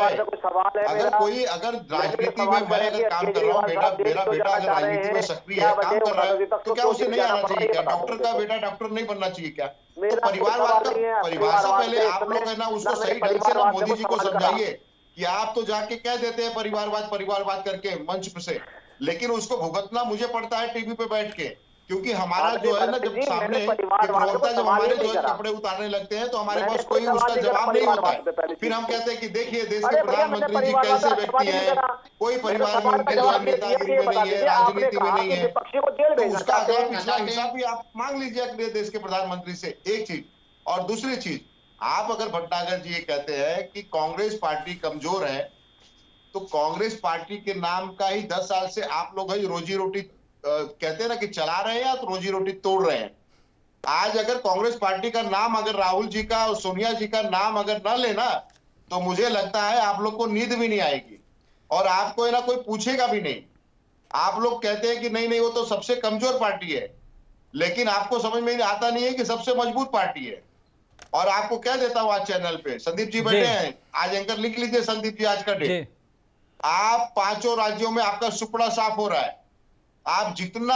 अगर राजनीति में मैं अगर काम कर रहा हूँ, मेरा बेटा अगर राजनीति में सक्रिय है, काम कर रहा है, तो क्या उसे नहीं आना चाहिए क्या? डॉक्टर का बेटा डॉक्टर नहीं बनना चाहिए क्या? तो परिवारवाद का परिभाषा पहले आप लोग है ना उसको सही ढंग से ना मोदी जी को समझाइए कि आप तो जाके कह देते हैं परिवारवाद करके मंच से, लेकिन उसको भुगतना मुझे पड़ता है टीवी पे बैठ के, क्योंकि हमारा जो है ना जब सामने प्रवक्ता जब हमारे जो है कपड़े उतारने लगते हैं तो हमारे पास कोई उसका जवाब नहीं होता है। फिर हम कहते हैं कि देखिए देश के प्रधानमंत्री जी कैसे व्यक्ति हैं, कोई परिवार में उनके जो नेतागिरी में नहीं है, राजनीति में नहीं है, तो उसका पिछला हिसाब भी आप मांग लीजिए अपने देश के प्रधानमंत्री से। एक चीज, और दूसरी चीज, आप अगर भट्टागर जी ये कहते हैं कि कांग्रेस पार्टी कमजोर है, तो कांग्रेस पार्टी के नाम का ही 10 साल से आप लोग रोजी रोटी कहते हैं ना कि चला रहे हैं या तो रोजी रोटी तोड़ रहे हैं। आज अगर कांग्रेस पार्टी का नाम अगर राहुल जी का और सोनिया जी का नाम अगर ना लेना तो मुझे लगता है आप लोग को नींद भी नहीं आएगी और आपको है ना कोई पूछेगा भी नहीं। आप लोग कहते हैं कि नहीं वो तो सबसे कमजोर पार्टी है, लेकिन आपको समझ में आता नहीं है कि सबसे मजबूत पार्टी है। और आपको कह देता हूं आज चैनल पे संदीप जी बैठे हैं, आज एंकर लिख लीजिए संदीप जी आज का डेट, आप 5 राज्यों में आपका सुपड़ा साफ हो रहा है। आप जितना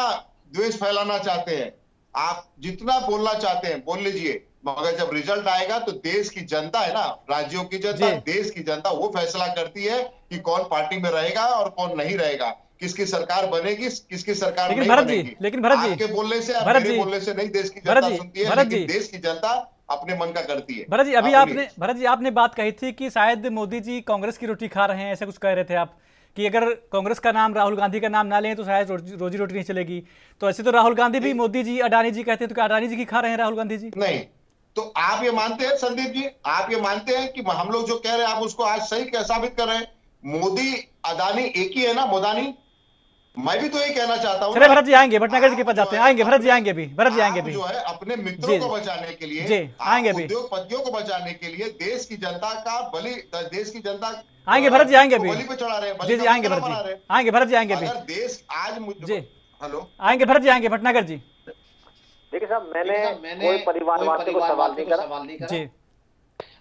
द्वेष फैलाना चाहते हैं, आप जितना बोलना चाहते हैं बोल लीजिए, मगर जब रिजल्ट आएगा तो देश की जनता है ना, राज्यों की जनता, देश की जनता वो फैसला करती है कि कौन पार्टी में रहेगा और कौन नहीं रहेगा, किसकी सरकार बनेगी, किसकी सरकार नहीं बनेगी। लेकिन भरत जी, आपके बोलने से मेरे बोलने से नहीं देश की जनता सुनती है, लेकिन देश की जनता अपने मन का करती है। भरत जी, अभी आपने बात कही थी कि शायद मोदी जी कांग्रेस की रोटी खा रहे हैं, ऐसा कुछ कह रहे थे आप कि अगर कांग्रेस का नाम राहुल गांधी का नाम ना लें तो शायद रोजी रोटी नहीं चलेगी। तो ऐसे तो राहुल गांधी भी मोदी जी अडानी जी कहते हैं, तो क्या अडानी जी की खा रहे हैं राहुल गांधी जी? नहीं, तो आप ये मानते हैं संदीप जी, आप ये मानते हैं कि हम लोग जो कह रहे हैं आप उसको आज सही क्या साबित कर रहे हैं? मोदी अडानी एक ही है ना, मोदानी। मैं भी तो यही कहना चाहता हूँ। चलिए भरत जी आएंगे, भटनागर जी के पास जाते हैं, आएंगे भरत जी आएंगे भी, भरत जी आएंगे भी जो है अपने मित्रों को बचाने के लिए, आएंगे भी उद्योगपतियों को बचाने के लिए देश की जनता का बलि, देश की जनता आएंगे भरत जी आएंगे भी, बलि पे चढ़ा रहे हैं। जी आएंगे भरत जी, आएंगे भरत जी आएंगे भी। अगर देश आज जी हेलो आएंगे भरत जी आएंगे, भटनागर जी। देखिए साहब, मैंने कोई परिवारवाद को सवाल नहीं करा जी,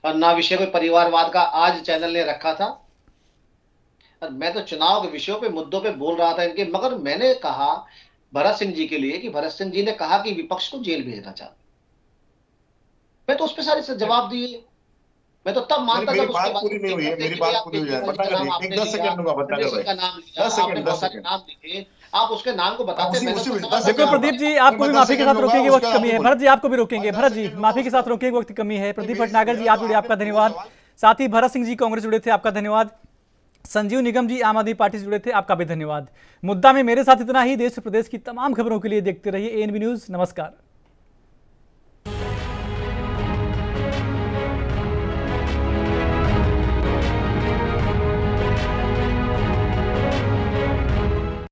और ना विषय कोई परिवारवाद का आज चैनल ने रखा था। और मैं तो चुनाव के विषयों पे, मुद्दों पे बोल रहा था इनके, मगर मैंने कहा भरत सिंह जी के लिए कि भरत सिंह जी ने कहा कि विपक्ष को जेल भेजना चाहते, मैं तो उस पर सारे जवाब दिए। मैं तो तब मानता मेरी बात पूरी नहीं हुई है, मेरी बात पूरी हो जाए भटनागर जी, एक 10 सेकंड दूंगा भटनागर भाई, 10 सेकंड नाम लिए, आप उसके नाम को बताते। देखो प्रदीप जी, आपको भी माफी के साथ रोकेंगे, वक्त कमी है। भरत जी आपको भी रोकेंगे, भरत जी माफी के साथ रोकेंगे, वक्त कमी है। प्रदीप भटनागर जी आप जुड़े, आपका धन्यवाद। साथ ही भरत सिंह जी कांग्रेस जुड़े थे, आपका धन्यवाद। संजीव निगम जी आम आदमी पार्टी से जुड़े थे, आपका भी धन्यवाद। मुद्दा में मेरे साथ इतना ही। देश प्रदेश की तमाम खबरों के लिए देखते रहिए एएनबी न्यूज। नमस्कार।